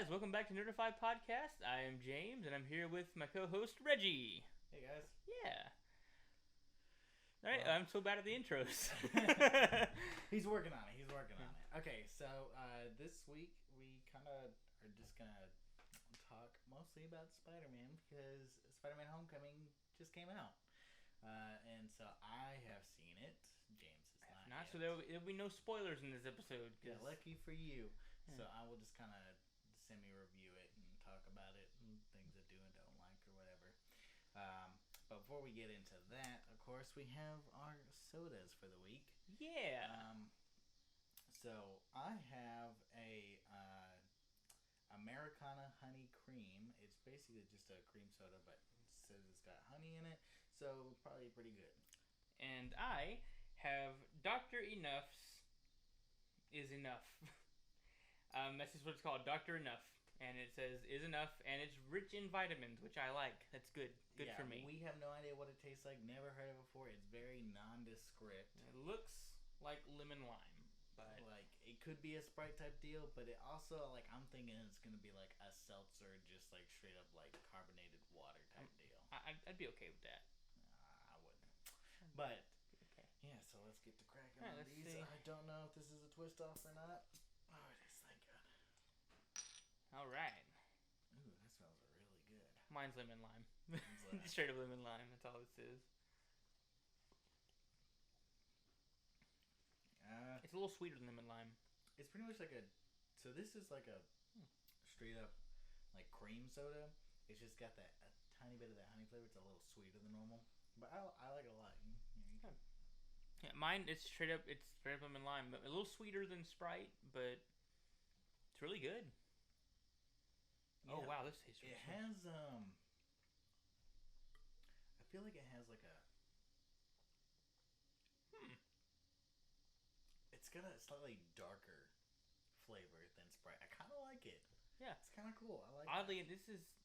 guys, welcome back to Nerdify Podcast. I am James, and I'm here with my co-host Reggie. Hey guys. Yeah. All right, Well- I'm so bad at the intros. He's working on it. Okay, so this week we kind of are just gonna talk mostly about Spider-Man because Spider-Man Homecoming just came out, and so I have seen it. James is not. Not yet. so there'll be no spoilers in this episode. Yeah, lucky for you. Yeah. So I will just kind of semi-review it and talk about it and things I do and don't like or whatever. But before we get into that, of course, we have our sodas for the week. Yeah. So I have a Americana honey cream. It's basically just a cream soda, but it says it's got honey in it, so probably pretty good. And I have Dr. Enough's is enough. That's just what it's called, Dr. Enough. And it says is enough, and it's rich in vitamins, which I like. That's good. Good for me. We have no idea what it tastes like. Never heard of it before. It's very nondescript. It looks like lemon lime, but like it could be a Sprite type deal, but it also like I'm thinking it's gonna be like a seltzer, just like straight up like carbonated water type deal. I'd be okay with that. I wouldn't. But Okay. yeah, so let's get to cracking Alright, on let's these. see. I don't know if this is a twist off or not. Oh, it is. Thank God. All right. Ooh, that smells really good. Mine's lemon lime. lime. Straight up lemon lime. That's all this is. It's a little sweeter than lemon lime. It's pretty much like a. So this is like a straight up like cream soda. It's just got that a tiny bit of that honey flavor. It's a little sweeter than normal, but I like it a lot. Yeah, mine it's straight up lemon lime, but a little sweeter than Sprite, but it's really good. Oh Yeah. wow, this tastes really It good. has I feel like it has like a. It's got a slightly darker flavor than Sprite. I kind of like it. Yeah. It's kind of cool. I like. Oddly,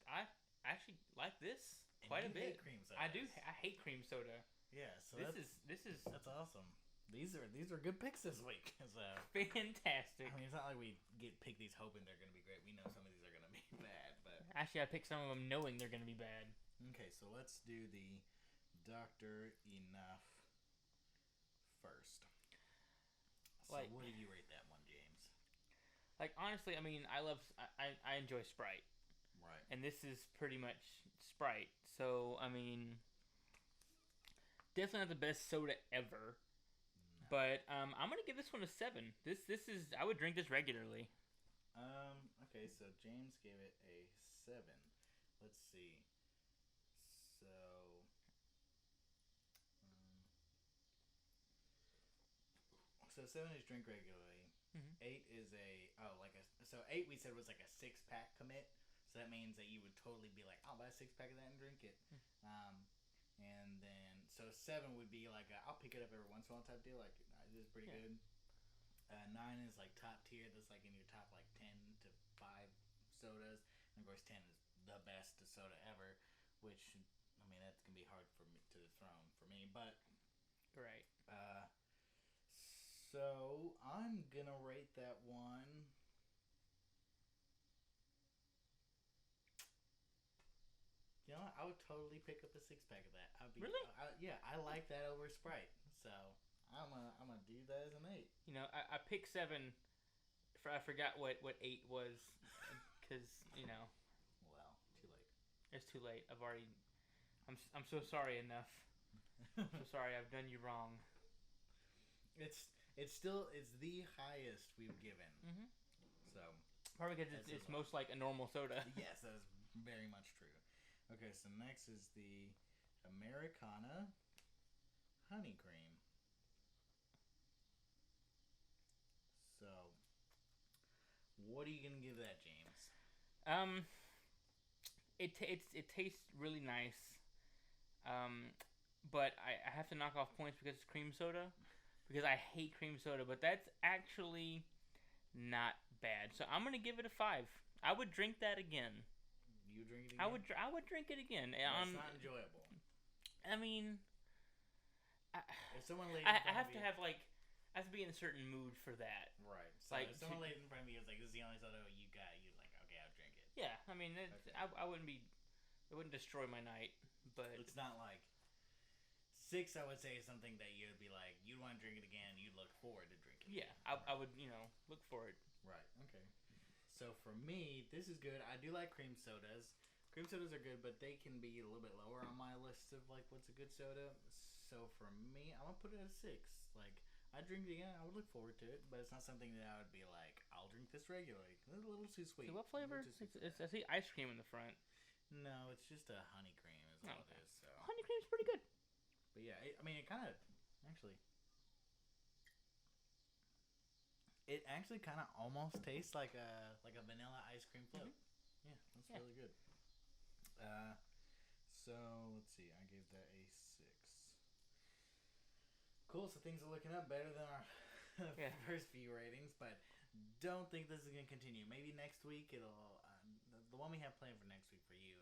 I actually like this quite a you bit. hate cream sodas. I do. I hate cream soda. Yeah. So This is that's awesome. These are good picks this week. So fantastic. I mean, it's not like we pick these hoping they're gonna be great. We know some of these are gonna be bad, but Actually, I picked some of them knowing they're gonna be bad. okay. So let's do the Dr. Enough first. So Like- what do you rate that one, James? Like honestly, I mean, I enjoy Sprite, Right. and this is pretty much Sprite. So I mean, definitely not the best soda ever. No. But I'm gonna give this one a 7. This is I would drink this regularly. Okay, so James gave it a 7. Let's see. So, so 7 is drink regularly. Mhm. 8 is so 8 we said was like a 6-pack commit. So that means that you would totally be like, I'll buy a 6-pack of that and drink it. And then so 7 would be like I'll pick it up every once in a while type deal. Like this is pretty Yeah. good. 9 is like top tier. That's like in your top like 10 to 5 sodas. And of course 10 is the best soda ever, which I mean that can be hard for me to dethrone for me. But Right. so I'm gonna rate that one. You know what? I would totally pick up a 6-pack of that. I'd be, Really? Yeah, I like that over Sprite. So I'm gonna do that as an 8. You know, I picked 7. I forgot what 8 was, because you know Well, too late. it's too late. I'm so sorry. Enough. I'm so sorry. I've done you wrong. It's the highest we've given. Mm-hmm. So Probably because That's it's a lot. most like a normal soda. yes, that is very much true. Okay, so next is the Americana honey cream. So, what are you gonna give that, James? It tastes really nice. But I have to knock off points because it's cream soda. Because I hate cream soda, but that's actually not bad. So I'm gonna give it a 5. I would drink that again. You drink it again? I would drink it again. It's not enjoyable. I mean, If someone laid in I front have of to you, have like I have to be in a certain mood for that. right. So like, if someone to- laid in front of you was like, "This is the only soda you got," you'd like, "Okay, I'll Yeah, I mean, Okay. I wouldn't be. It wouldn't destroy my night, but It's not like 6. I would say is something that you'd be like, you'd want to drink it again. You'd look forward to drinking. yeah, I would look for it. Right. Okay. So for me, this is good. I do like cream sodas. Cream sodas are good, but they can be a little bit lower on my list of like what's a good soda. So for me, I'm gonna put it at a 6. Like I drink it again. I would look forward to it, but it's not something that I would be like, I'll drink this regularly. It's a little too sweet. So what flavor? I see ice cream in the front. No, it's just a honey cream is all it is. So honey cream's pretty good. But yeah, I mean, it kind of actually. It actually kind of almost tastes like a vanilla ice cream float. Mm-hmm. Yeah, that's really good. So let's see. I gave that a 6. Cool. So things are looking up better than our first few ratings, but don't think this is gonna continue. Maybe next week it'll. The one we have planned for next week for you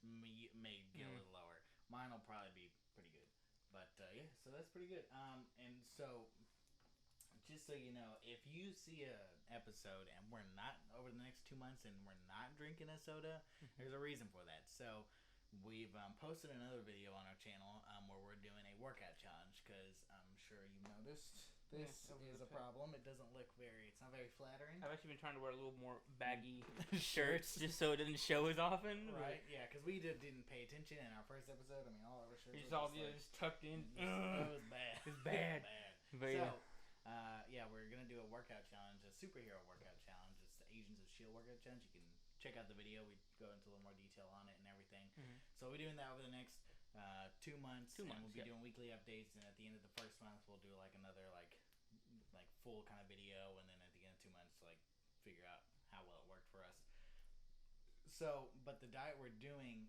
may get a little lower. Mine will probably be pretty good, but yeah. So that's pretty good. And so. Just so you know, if you see an episode and we're not over the next 2 months and we're not drinking a soda, there's a reason for that. So we've posted another video on our channel where we're doing a workout challenge because I'm sure you noticed this is a problem. It doesn't look it's not very flattering. I've actually been trying to wear a little more baggy shirts just so it doesn't show as often. Right? Yeah, because we didn't pay attention in our first episode. I mean, all of our shirts were just tucked in. It was bad. It's bad. But so, yeah, we're gonna do a workout challenge, a superhero workout challenge. It's the Agents of S.H.I.E.L.D. workout challenge. You can check out the video. We go into a little more detail on it and everything. Mm-hmm. So we're doing that over the next 2 months. 2 months. And we'll be doing weekly updates. And at the end of the first month, we'll do like another like full kind of video. And then at the end of 2 months, like figure out how well it worked for us. So, but the diet we're doing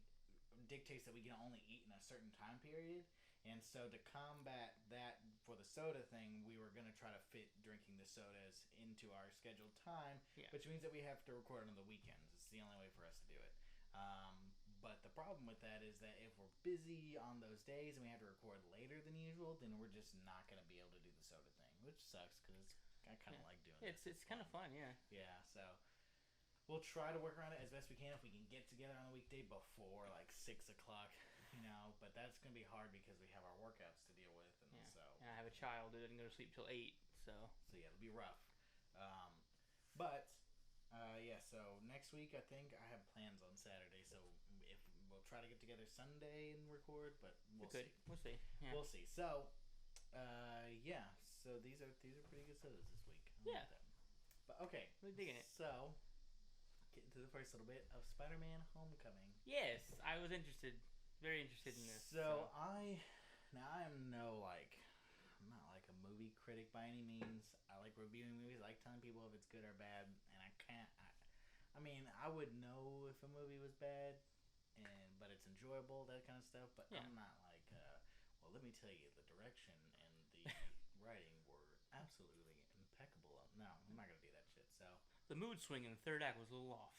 dictates that we can only eat in a certain time period. And so to combat that for the soda thing, we were going to try to fit drinking the sodas into our scheduled time, which means that we have to record on the weekends. It's the only way for us to do it. But the problem with that is that if we're busy on those days and we have to record later than usual, then we're just not going to be able to do the soda thing, which sucks because I kind of like doing it. It's kind of fun, yeah. Yeah, so we'll try to work around it as best we can if we can get together on a weekday before like 6 o'clock. But that's going to be hard because we have our workouts to deal with, and and I have a child that doesn't go to sleep till 8, so yeah, it'll be rough. Yeah, so next week I think I have plans on Saturday, so if we'll try to get together Sunday and record, but we'll see. We'll see. Yeah. We'll see. So, yeah, so these are pretty good sodas this week. Yeah. But okay, we're digging it. So, getting to the first little bit of Spiderman Homecoming. Yes, I was interested. Very interested in this. So I am I'm not like a movie critic by any means. I like reviewing movies. I like telling people if it's good or bad, and I mean, I would know if a movie was bad, but it's enjoyable, that kind of stuff. But I'm not like, well, let me tell you, the direction and the writing were absolutely impeccable. No, I'm not gonna do that shit. So the mood swing in the third act was a little off.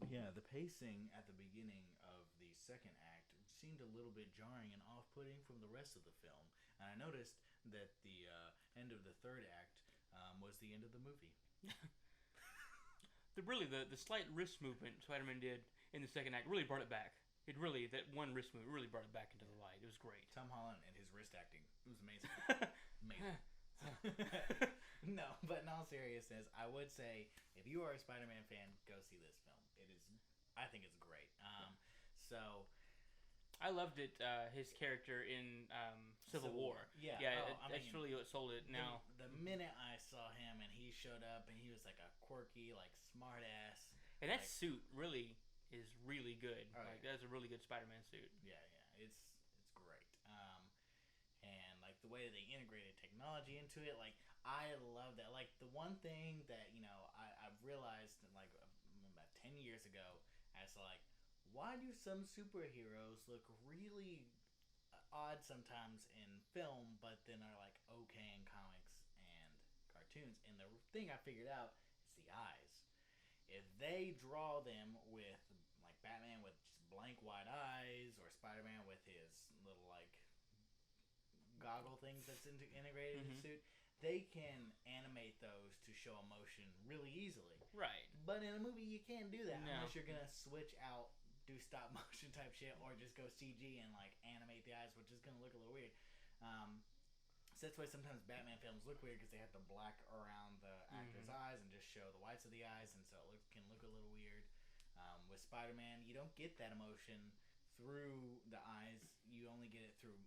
Yeah, the pacing at the beginning of the second act seemed a little bit jarring and off-putting from the rest of the film. And I noticed that the end of the third act was the end of the movie. The slight wrist movement Spider-Man did in the second act really brought it back. That one wrist movement really brought it back into the light. It was great. Tom Holland and his wrist acting. It was amazing. Amazing. No, but in all seriousness, I would say if you are a Spider-Man fan, go see this film. I think it's great. So I loved it. His character in Civil War. Yeah, that's really what sold it. Now, the minute I saw him and he showed up and he was like a quirky, like smart ass, and that suit really is really good. That's a really good Spider-Man suit. Yeah, it's great. And like the way that they integrated technology into it, like I love that. Like the one thing that I've realized like about 10 years ago, as like, why do some superheroes look really odd sometimes in film, but then are like okay in comics and cartoons? And the thing I figured out is the eyes. If they draw them with like Batman with just blank white eyes, or Spider-Man with his little like goggle things that's integrated in the suit, they can animate those to show emotion really easily. Right. But in a movie, you can't do that unless No. you're gonna switch out, do stop motion type shit, or just go CG and like animate the eyes, which is gonna look a little weird. So that's why sometimes Batman films look weird because they have to black around the actor's eyes and just show the whites of the eyes, and so it can look a little weird. With Spider-Man, you don't get that emotion through the eyes. You only get it through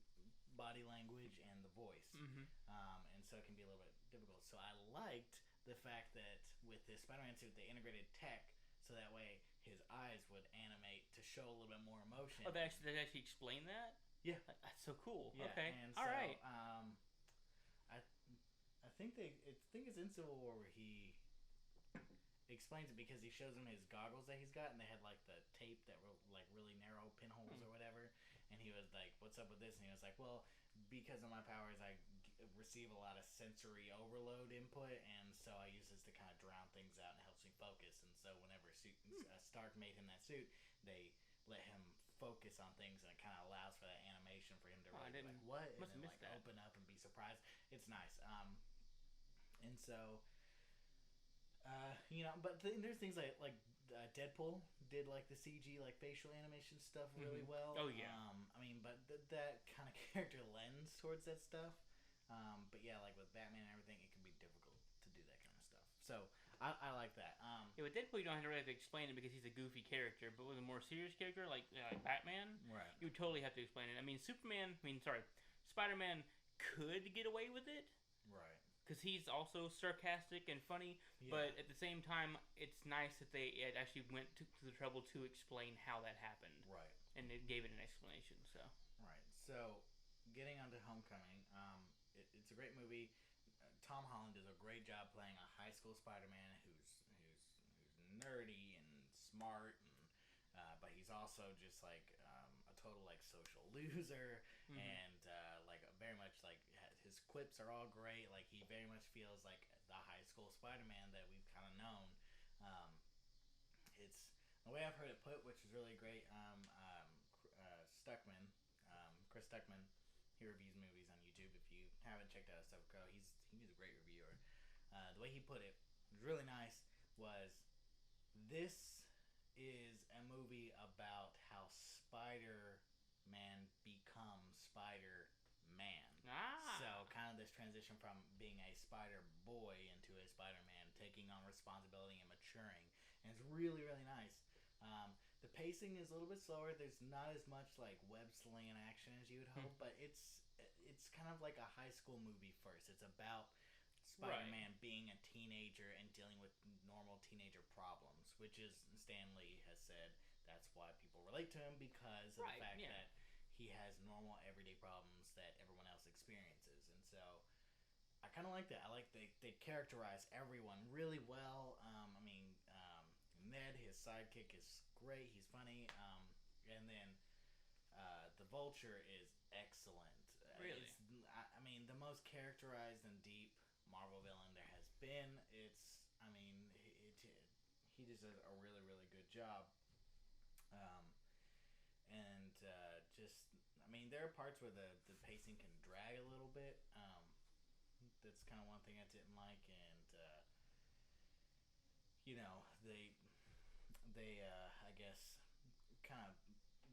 body language and the voice, and so it can be a little bit difficult. So I liked the fact that with this Spider-Man suit, they integrated tech so that way his eyes would animate to show a little bit more emotion. Oh, they actually explain that? Yeah. That's so cool. Yeah, okay. and All so, right. I think it's in Civil War where he explains it because he shows him his goggles that he's got, and they had like the tape that were like really narrow pinholes or whatever. And he was like, "What's up with this?" And he was like, "Well, because of my powers, I receive a lot of sensory overload input, and so I use this to kind of drown things out and helps me focus. And so whenever Stark made him that suit, they let him focus on things, and it kind of allows for that animation for him to really be like, what? And then like that. open up and be surprised. It's nice. And so, but there's things like Deadpool did like the CG like facial animation stuff really well. Oh yeah. I mean, but that kind of character lends towards that stuff. But yeah, like with Batman and everything, it can be difficult to do that kind of stuff. So I like that. Yeah, with Deadpool, you don't really have to explain it because he's a goofy character. But with a more serious character like Batman, right, you would totally have to explain it. I mean, Spider-Man could get away with it, right? Because he's also sarcastic and funny. Yeah. But at the same time, it's nice that they actually went to the trouble to explain how that happened. Right. And it gave it an explanation. So. Right. So, getting onto Homecoming, it's a great movie. Tom Holland does a great job playing a high school Spider-Man who's nerdy and smart, and but he's also just like a total like social loser, and like very much like his quips are all great. Like he very much feels like the high school Spider-Man that we've kind of known. It's the way I've heard it put, which is really great. Chris Stuckman, he reviews movies on YouTube. If you haven't checked out his stuff, go. He's a great reviewer. The way he put it was really nice. Was this is a movie about how Spider-Man becomes Spider-Man. So kind of this transition from being a Spider-Boy into a Spider-Man, taking on responsibility and maturing. And it's really, really nice. The pacing is a little bit slower. There's not as much like web sling action as you would hope, but it's kind of like a high school movie first. It's about Spider-Man being a teenager and dealing with normal teenager problems, which is Stan Lee has said that's why people relate to him because of the fact that he has normal everyday problems that everyone else experiences. And so I kind of like that. I like they characterize everyone really well. Ned, his sidekick, is great. He's funny. And then the Vulture is excellent. Really? The most characterized and deep Marvel villain there has been. He just does a really, really good job. There are parts where the pacing can drag a little bit. That's kind of one thing I didn't like, and they I guess kind of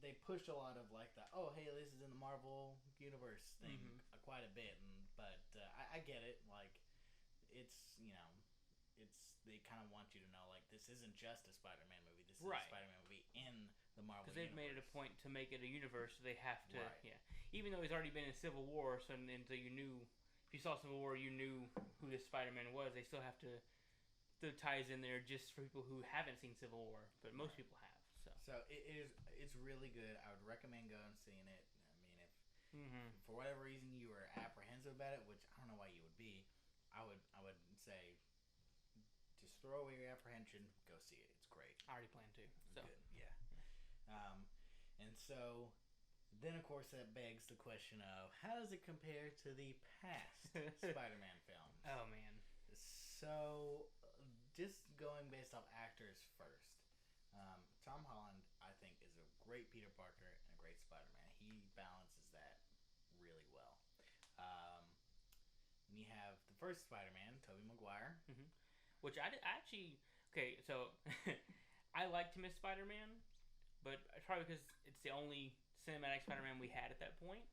they pushed a lot of like the hey, this is in the Marvel universe thing quite a bit, but I get it. Like it's they kind of want you to know like this isn't just a Spider-Man movie. This is a Spider-Man movie in the Marvel universe. Because they've made it a point to make it a universe, so they have to. Right. Yeah. Even though he's already been in Civil War, so you knew if you saw Civil War, you knew who this Spider-Man was. They still have to. The ties in there just for people who haven't seen Civil War, but most people have. So it's really good. I would recommend going and seeing it. If for whatever reason you were apprehensive about it, which I don't know why you would be, I would say just throw away your apprehension, go see it. It's great. I already plan to. So good, yeah. And so then of course that begs the question of how does it compare to the past Spider-Man films? Oh man. So just going based off actors first. Tom Holland, I think, is a great Peter Parker and a great Spider-Man. He balances that really well. And you have the first Spider-Man, Tobey Maguire. Mm-hmm. Which I actually... Okay, so... I liked him as Spider-Man, but it's probably because it's the only cinematic Spider-Man we had at that point.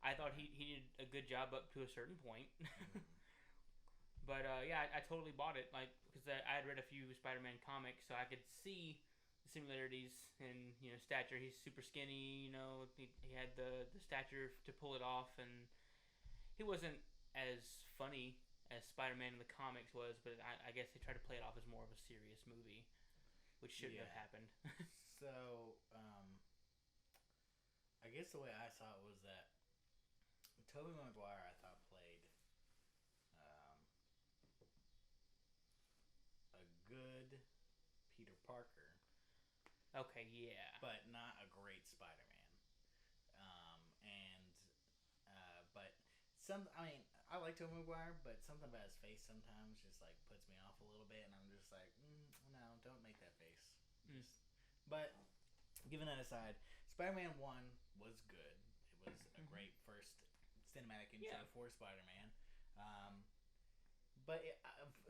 I thought he did a good job up to a certain point. But yeah, I totally bought it, like, because I had read a few Spider-Man comics, so I could see the similarities in, you know, stature. He's super skinny, you know, he had the stature to pull it off, and he wasn't as funny as Spider-Man in the comics was, but I guess they tried to play it off as more of a serious movie, which shouldn't have happened. So, I guess the way I saw it was that Tobey Maguire, I thought, played a good Peter Parker. Okay, yeah. But not a great Spider-Man. I mean, I like Tobey Maguire, but something about his face sometimes just, like, puts me off a little bit, and I'm just like, no, don't make that face. But, given that aside, Spider-Man 1 was good. It was a great first cinematic intro for Spider-Man.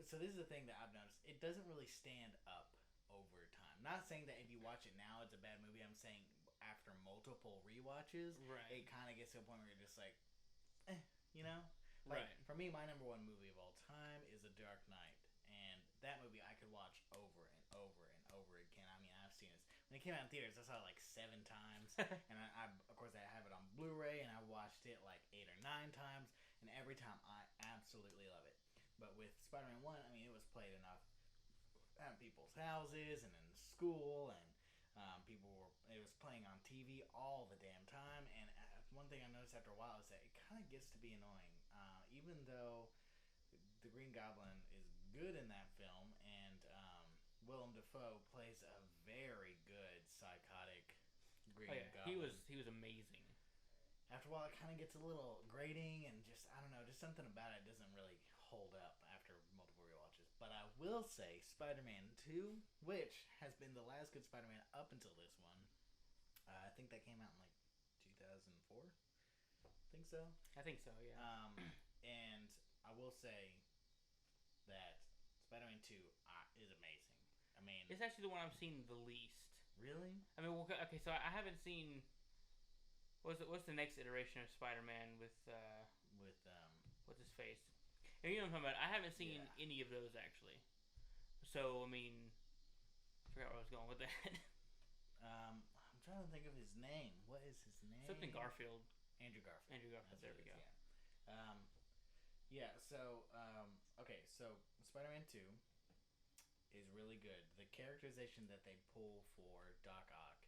So this is the thing that I've noticed. It doesn't really stand up over time. Not saying that if you watch it now, it's a bad movie. I'm saying after multiple rewatches, it kind of gets to a point where you're just like, you know? Like, for me, my number one movie of all time is The Dark Knight. And that movie I could watch over and over and over again. I mean, I've seen it. When it came out in theaters, I saw it like 7 times. And of course, I have it on Blu-ray, and I watched it like 8 or 9 times. And every time, I absolutely love it. But with Spider-Man 1, I mean, it was played enough at people's houses and in school, and it was playing on TV all the damn time. And one thing I noticed after a while is that it kind of gets to be annoying. Even though the Green Goblin is good in that film, and Willem Dafoe plays a very good psychotic Green Goblin. He was amazing. After a while, it kind of gets a little grating, and just, I don't know, just something about it doesn't really hold up after multiple rewatches. But I will say Spider-Man 2, which has been the last good Spider-Man up until this one. I think that came out in like 2004. Think so? I think so, yeah. And I will say that Spider-Man 2 is amazing. I mean, it's actually the one I've seen the least. Really? I mean, okay, so I haven't seen. What's the next iteration of Spider-Man with what's his face? And you know what I'm talking about. I haven't seen any of those actually. So I mean, I forgot where I was going with that. I'm trying to think of his name. What is his name? Something Garfield. Andrew Garfield. That's there we go. Yeah. So okay. So Spider-Man 2 is really good. The characterization that they pull for Doc Ock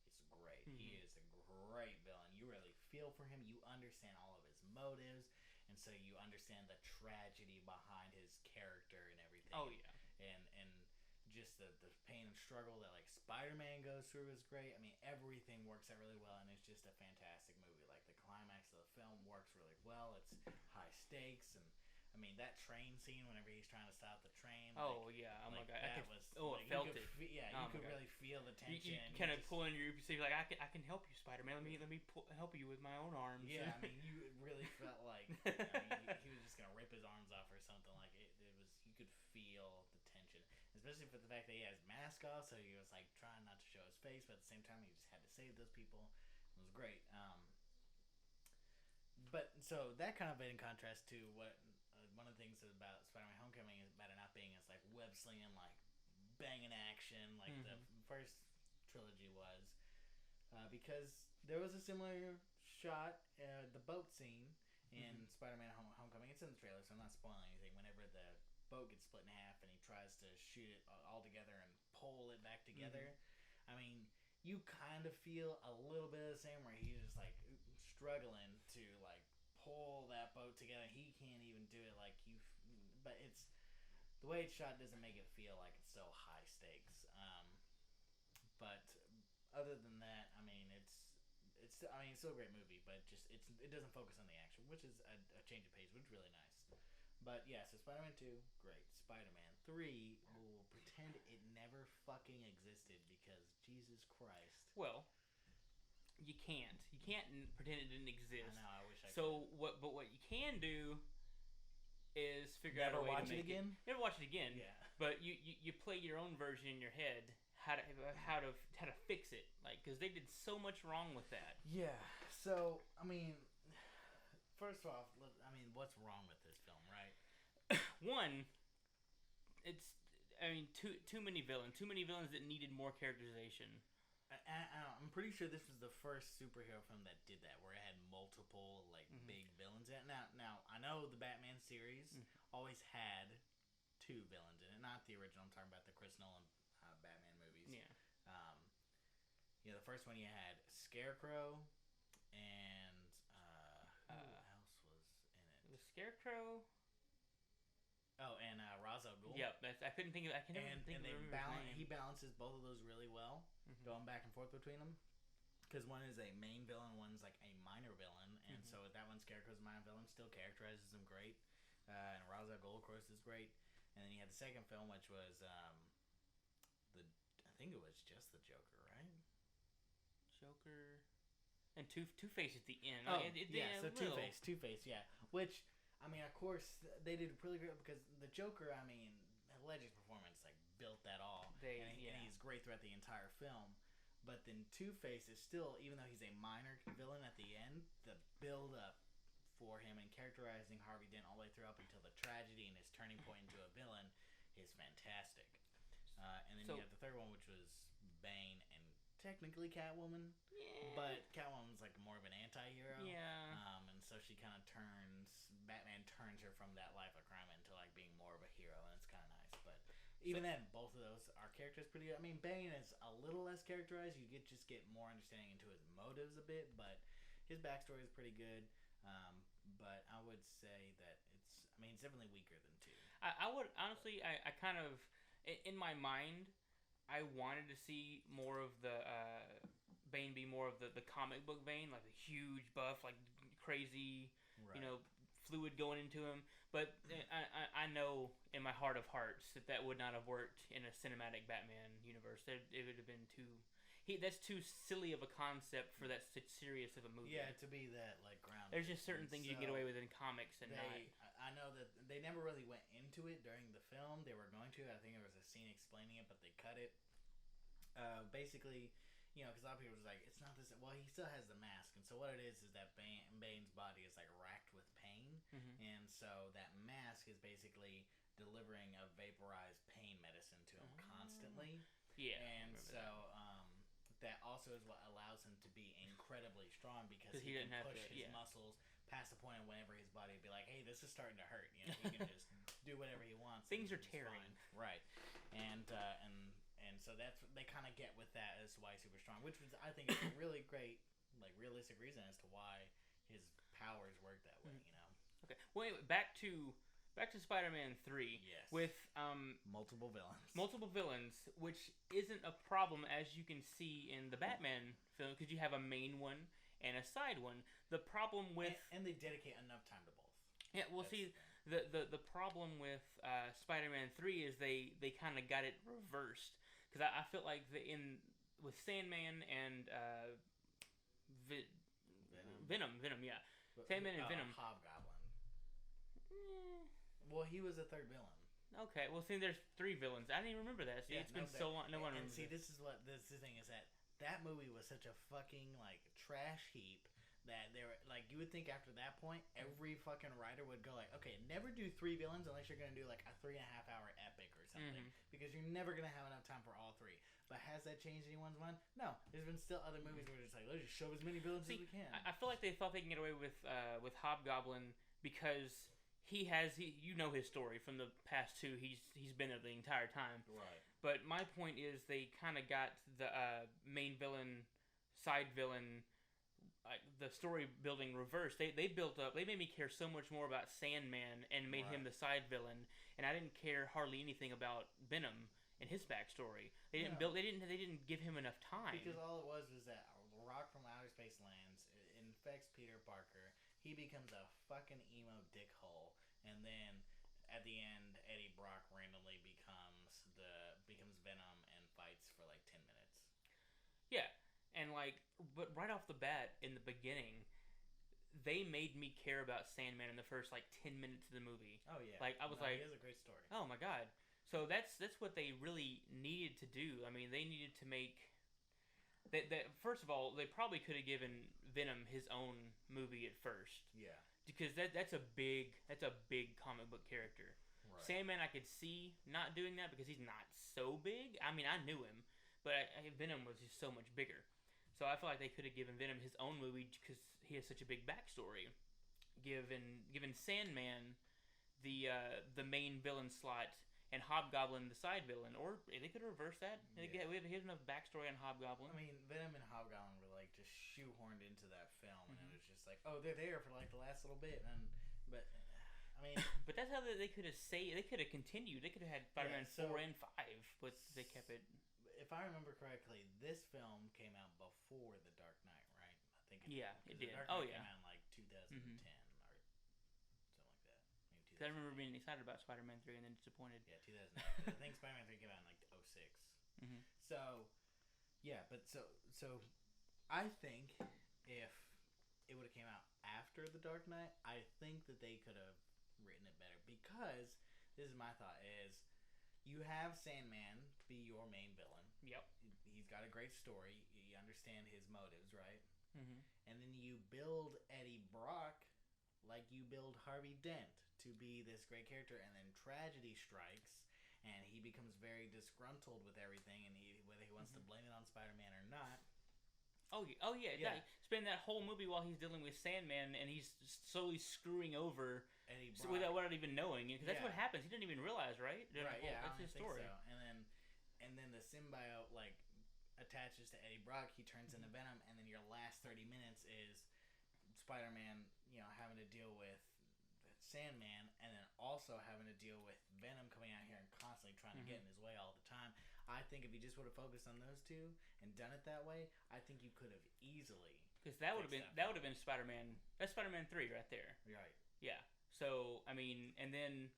is great. He is a great villain. You really feel for him. You understand all of his motives, and so you understand the tragedy behind his character and everything. Oh yeah. And just the pain and struggle that like Spider-Man goes through is great. I mean, everything works out really well, and it's just a fantastic movie. Like the climax of the film works really well. It's high stakes, and I mean that train scene whenever he's trying to stop the train. Oh yeah, oh my god, I felt it. You could really feel the tension. You kind of pull in your, so you're like, I can help you, Spider-Man. Let me help you with my own arms. Yeah, I mean, you really felt like he was just gonna rip his arms off or something. Like it was, you could feel the tension, especially for the fact that he has mask off, so he was like trying not to show his face, but at the same time he just had to save those people. It was great. But so that kind of in contrast to what one of the things about Spider-Man Homecoming is about it not being as like web slinging, like banging action like the first trilogy was, because there was a similar shot, the boat scene in Spider-Man Homecoming. It's in the trailer, so I'm not spoiling anything. Whenever the boat gets split in half and he tries to shoot it all together and pull it back together, I mean, you kind of feel a little bit of the same where he's just like struggling to like pull that boat together. He can't even do it like you, but it's the way it's shot doesn't make it feel like it's so high stakes. But other than that, I mean, it's still a great movie, but just it doesn't focus on the action, which is a change of pace, which is really nice. But yeah, so Spider-Man 2, great. Spider-Man 3, we'll pretend it never fucking existed because Jesus Christ. Well, you can't. You can't pretend it didn't exist. I know. I wish I could. So what? But what you can do is figure out a Never way to watch it make it. again. Never watch it again. Yeah. But you play your own version in your head. How to fix it, like, because they did so much wrong with that. Yeah. So I mean, first off, I mean, what's wrong with this film, right? One, too many villains. Too many villains that needed more characterization. I'm pretty sure this was the first superhero film that did that, where it had multiple big villains in it. Now I know the Batman series always had two villains in it, not the original. I'm talking about the Chris Nolan Batman movies. Yeah. The first one you had Scarecrow, and who else was in it? The Scarecrow. Oh, and Ra's al Ghul. Yep, I couldn't think of. I can never think of his name. He balances both of those really well, going back and forth between them. Because one is a main villain, one's like a minor villain, and so that one, Scarecrow's a minor villain, still characterizes him great. And Ra's al Ghul, of course, is great. And then you had the second film, which was I think it was just the Joker, right? Joker and Two-Face at the end. Oh, so Two-Face, yeah. Which, I mean, of course, they did really great because the Joker, I mean, Ledger's performance built that all, and he's great throughout the entire film. But then Two-Face is still, even though he's a minor villain at the end, the build up for him and characterizing Harvey Dent all the way through up until the tragedy and his turning point into a villain is fantastic. And then you have the third one, which was Bane and technically Catwoman, but Catwoman's more of an anti-hero. Yeah. And so she kind of Batman turns her from that life of crime into being more of a hero, and it's kind of nice. But even then, both of those are characters pretty good. I mean, Bane is a little less characterized. You just get more understanding into his motives a bit, but his backstory is pretty good. But I would say that it's definitely weaker than 2. I would honestly, I kind of, in my mind, I wanted to see more of the Bane be more of the comic book Bane, like the huge buff, crazy, right. Fluid going into him. But I know in my heart of hearts that would not have worked in a cinematic Batman universe. It would have been too. That's too silly of a concept for that serious of a movie. Yeah, to be that grounded. There's just certain things you can get away with in comics and not. I know that they never really went into it during the film. They were going to. I think there was a scene explaining it, but they cut it. Basically, because a lot of people was it's not this. Well, he still has the mask, and so what it is that Bane's body is racked with pain, and so that mask is basically delivering a vaporized pain medicine to him constantly. Yeah, and so that also is what allows him to be incredibly strong because he can push his muscles past the point of whenever his body would be like, hey, this is starting to hurt. He can just do whatever he wants. Things are tearing. Right. And so that's they kind of get with that as to why he's super strong, which was, I think, is a really great, realistic reason as to why his powers work that way, Okay. Well, anyway, back to Spider-Man 3 with multiple villains, which isn't a problem as you can see in the Batman film because you have a main one and a side one. The problem with and they dedicate enough time to both. Yeah, well, see, the problem with Spider-Man 3 is they kind of got it reversed because I feel like with Sandman and Venom, yeah, Sandman and Venom. Hobgoblin. Well, he was the third villain. Okay, well, see, there's 3 villains. I didn't even remember that. See, it's been so long. No one remembers. And see, this is the thing is that movie was such a fucking trash heap that they were you would think after that point every fucking writer would go okay, never do 3 villains unless you're gonna do a 3.5 hour epic or something because you're never gonna have enough time for all 3. But has that changed anyone's mind? No. There's been still other movies where it's let's just show as many villains as we can. I feel like they thought they can get away with Hobgoblin because he his story from the past 2. He's been there the entire time. Right. But my point is they kind of got the main villain, side villain, the story building reversed. They built up. They made me care so much more about Sandman and made him the side villain, and I didn't care hardly anything about Venom and his backstory. They didn't build. They didn't give him enough time. Because all it was that the rock from outer space lands. It infects Peter Parker. He becomes a fucking emo dickhole, and then at the end, Eddie Brock randomly becomes Venom and fights for 10 minutes. Yeah, and but right off the bat in the beginning, they made me care about Sandman in the first like 10 minutes of the movie. Oh yeah, Like I was like, he has a great story. oh my god. So that's what they really needed to do. I mean, they needed to make that first of all, they probably could have given Venom his own movie at first. Yeah. Because that's a big comic book character. Right. Sandman, I could see not doing that because he's not so big. I mean, I knew him, but Venom was just so much bigger. So I feel like they could have given Venom his own movie because he has such a big backstory. Given Sandman the main villain slot and Hobgoblin the side villain, or they could reverse that. Yeah. We have enough backstory on Hobgoblin. I mean, Venom and Hobgoblin were like just shoehorned into that film, and it was just like, oh, they're there for like the last little bit, but I mean, but that's how they could have they could have continued. They could have had Spider-Man 4 and 5, but they kept it. If I remember correctly, this film came out before The Dark Knight, right? I think. It did. The Dark Knight came out in like 2010 or something like that. Maybe 2000. I remember being excited about Spider-Man 3 and then disappointed. Yeah, 2009. I think Spider-Man 3 came out in like 06. Mm-hmm. So, yeah, but so I think if it would have came out after The Dark Knight, I think that they could have written it better, because this is my thought is you have Sandman be your main villain. Yep. He's got a great story. You understand his motives, right? Mm-hmm. And then you build Eddie Brock like you build Harvey Dent to be this great character, and then tragedy strikes, and he becomes very disgruntled with everything, and whether he wants to blame it on Spider-Man or not. Oh yeah. Spend that whole movie while he's dealing with Sandman, and he's slowly screwing over Eddie Brock without even knowing. Because that's what happens. He didn't even realize, right? Right. Yeah. That's his story. So. And then the symbiote like attaches to Eddie Brock. He turns into Venom, and then your last 30 minutes is Spider-Man, having to deal with Sandman, and then also having to deal with Venom coming out here and constantly trying to get in his way all the time. I think if you just would have focused on those two and done it that way, I think you could have easily. Because that would have been Spider-Man. That's Spider-Man 3 right there. Right. Yeah. So I mean, and then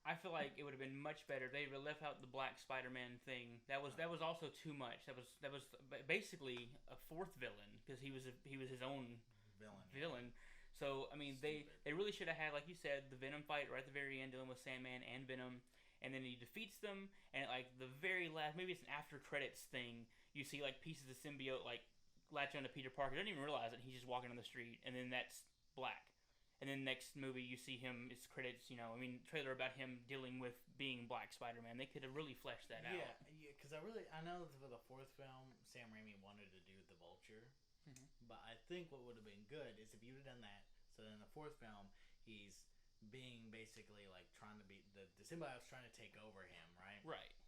I feel like it would have been much better. They left out the Black Spider-Man thing. That was also too much. That was basically a fourth villain because he was his own villain. So I mean, they really should have had, like you said, the Venom fight right at the very end, dealing with Sandman and Venom, and then he defeats them. And at like the very last, maybe it's an after credits thing. You see like pieces of symbiote like latch onto Peter Parker. He doesn't even realize it. He's just walking on the street, and then that's Black. And then next movie you see him, it's credits, trailer about him dealing with being Black Spider-Man. They could have really fleshed that out. Yeah, because I know for the fourth film, Sam Raimi wanted to do the Vulture. But I think what would have been good is if you'd have done that. So in the fourth film, he's being basically like trying to be, the symbiote's trying to take over him, right? Right.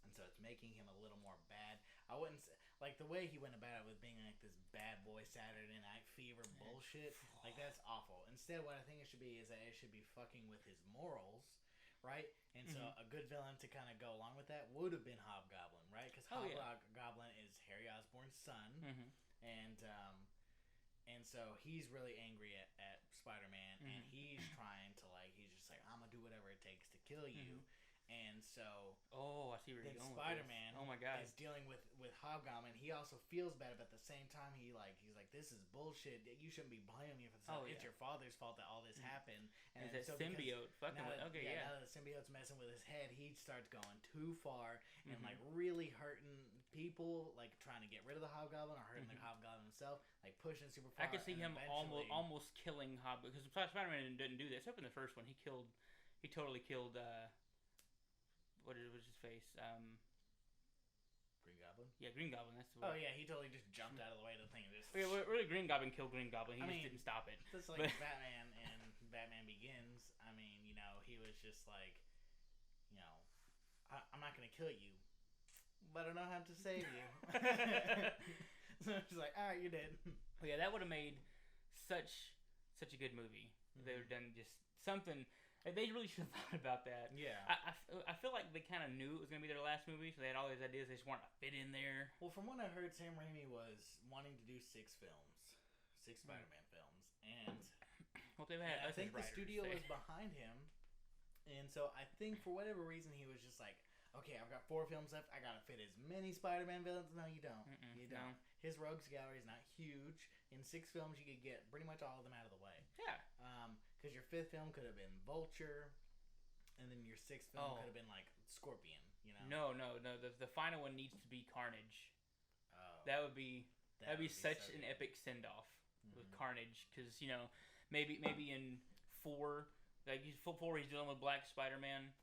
And so it's making him a little more bad. I wouldn't say, like the way he went about it with being like this bad boy Saturday Night Fever bullshit. Like that's awful. Instead, what I think it should be is that it should be fucking with his morals, right? And so a good villain to kind of go along with that would have been Hobgoblin, right? Because Hobgoblin is Harry Osborn's son, and so he's really angry at Spider-Man, and he's trying to he's just like, I'm gonna do whatever it takes to kill you. And so, I see where you're going. Spider-Man, oh my god, is dealing with Hobgoblin. He also feels bad, but at the same time, he's like, this is bullshit. You shouldn't be blaming me for this. It's your father's fault that all this happened. And that symbiote fucking with. Now that the symbiote's messing with his head, he starts going too far and like really hurting people, like trying to get rid of the Hobgoblin or hurting the Hobgoblin himself, like pushing super far. I could see him almost killing Hobgoblin, because Spider-Man didn't do that. Except in the first one, he totally killed. What was his face? Green Goblin? Yeah, Green Goblin. That's the word. Oh, yeah, he totally just jumped out of the way of the thing. Yeah, really, Green Goblin killed Green Goblin. He didn't stop it. That's like Batman and Batman Begins. I mean, he was just like, I'm not going to kill you, but I know how to save you. So it's like, all right, you're dead. Well, yeah, that would have made such a good movie. They would have done just something. They really should have thought about that. Yeah. I feel like they kind of knew it was going to be their last movie, so they had all these ideas. They just wanted to fit in there. Well, from what I heard, Sam Raimi was wanting to do 6 Spider-Man films. And I think the studio was behind him. And so I think for whatever reason, he was just like, okay, I've got 4 films left. I gotta fit as many Spider-Man villains. No, you don't. You don't. No. His rogues gallery is not huge. In 6 films, you could get pretty much all of them out of the way. Yeah. Because your 5th film could have been Vulture, and then your 6th film could have been like Scorpion. You know? No. The final one needs to be Carnage. Oh, That'd be such so an good. epic send off with Carnage, because maybe in 4, like 4 he's dealing with Black Spider-Man.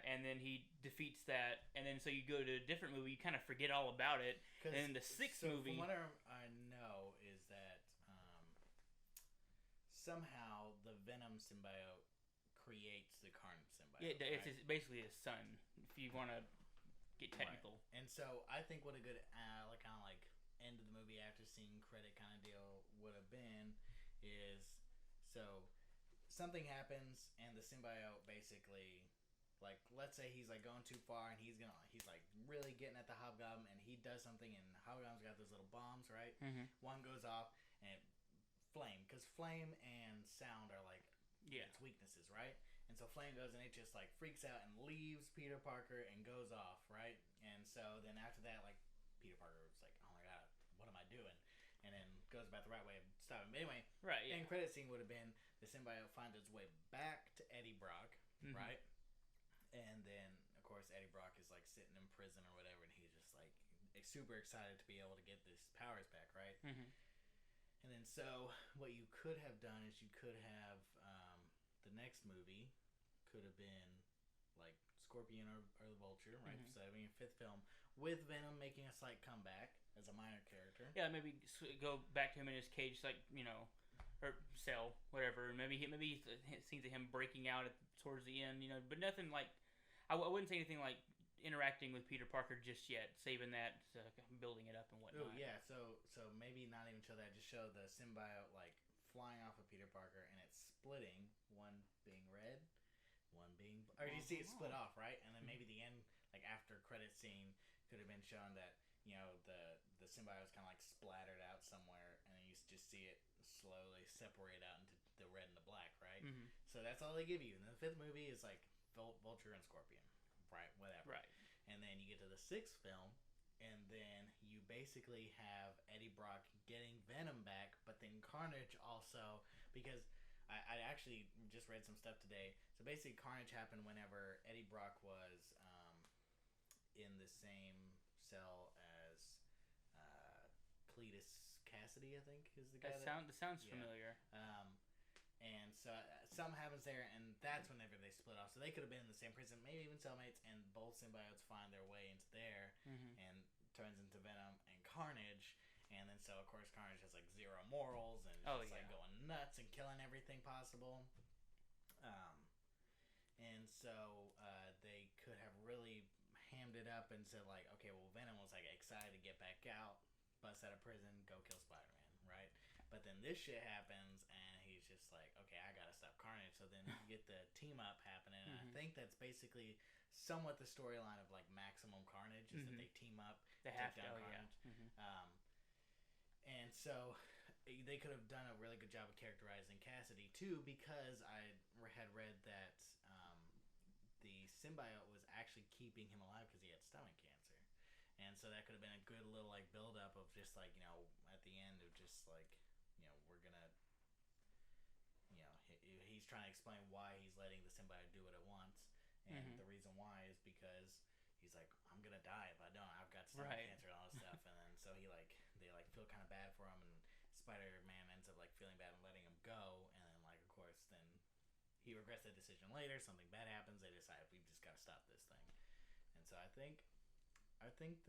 And then he defeats that, and then so you go to a different movie, you kind of forget all about it. And then the 6th movie. From what I know is that somehow the Venom symbiote creates the Carnage symbiote. Yeah, it's basically his son, if you want to get technical. Right. And so I think what a good like end of the movie after scene credit kind of deal would have been is so something happens and the symbiote basically. Like, let's say he's, like, going too far, and he's, like, really getting at the Hobgoblin, and he does something, and Hobgoblin's got those little bombs, right? Mm-hmm. One goes off, and flame, because flame and sound are, like, its weaknesses, right? And so flame goes, and it just, like, freaks out and leaves Peter Parker and goes off, right? And so then after that, like, Peter Parker was like, oh, my God, what am I doing? And then goes about the right way of stopping. But anyway, end credit scene would have been the symbiote finds its way back to Eddie Brock, right? And then, of course, Eddie Brock is, like, sitting in prison or whatever, and he's just, like, super excited to be able to get his powers back, right? Mm-hmm. And then, so, what you could have done is you could have, the next movie could have been, like, Scorpion or the Vulture, right? So, I mean, 5th film, with Venom making a slight comeback as a minor character. Yeah, maybe go back to him in his cage, like, or cell, whatever. Maybe scenes of him breaking out towards the end, but nothing like. I wouldn't say anything like interacting with Peter Parker just yet, saving that, building it up and whatnot. Oh yeah, so maybe not even show that. Just show the symbiote like flying off of Peter Parker and it's splitting, one being red, one being, or you see it split off, right? And then maybe the end, like after credit scene, could have been shown that the symbiote's kind of like splattered out somewhere, and then you just see it slowly separate out into the red and the black, right? So that's all they give you. And the 5th movie is like Vulture and Scorpion, right? Whatever. Right. And then you get to the 6th film, and then you basically have Eddie Brock getting Venom back, but then Carnage also, because I actually just read some stuff today. So basically, Carnage happened whenever Eddie Brock was in the same cell as Cletus Cassidy, I think, is the guy. That sounds familiar. And so something happens there, and that's whenever they split off. So they could have been in the same prison, maybe even cellmates, and both symbiotes find their way into there, and turns into Venom and Carnage. And then so, of course, Carnage has, like, zero morals, and just, like, going nuts and killing everything possible. And so they could have really hammed it up and said, like, okay, well, Venom was, like, excited to get back out, bust out of prison, go kill Spider-Man, right? But then this shit happens, and he's just like, okay, I gotta stop Carnage. So then you get the team up happening, and I think that's basically somewhat the storyline of, like, Maximum Carnage, is that they team up to take down Carnage. And so they could have done a really good job of characterizing Cassidy, too, because I had read that the symbiote was actually keeping him alive because he had stomach cancer. And so that could have been a good little, like, build-up of just, like, at the end of just, like, we're gonna, he's trying to explain why he's letting the symbiote do what it wants. And the reason why is because he's like, I'm gonna die if I don't. I've got stomach cancer and all this stuff. And then so they feel kind of bad for him, and Spider-Man ends up, like, feeling bad and letting him go. And then, like, of course, then he regrets that decision later. Something bad happens. They decide we just gotta stop this thing. And so I think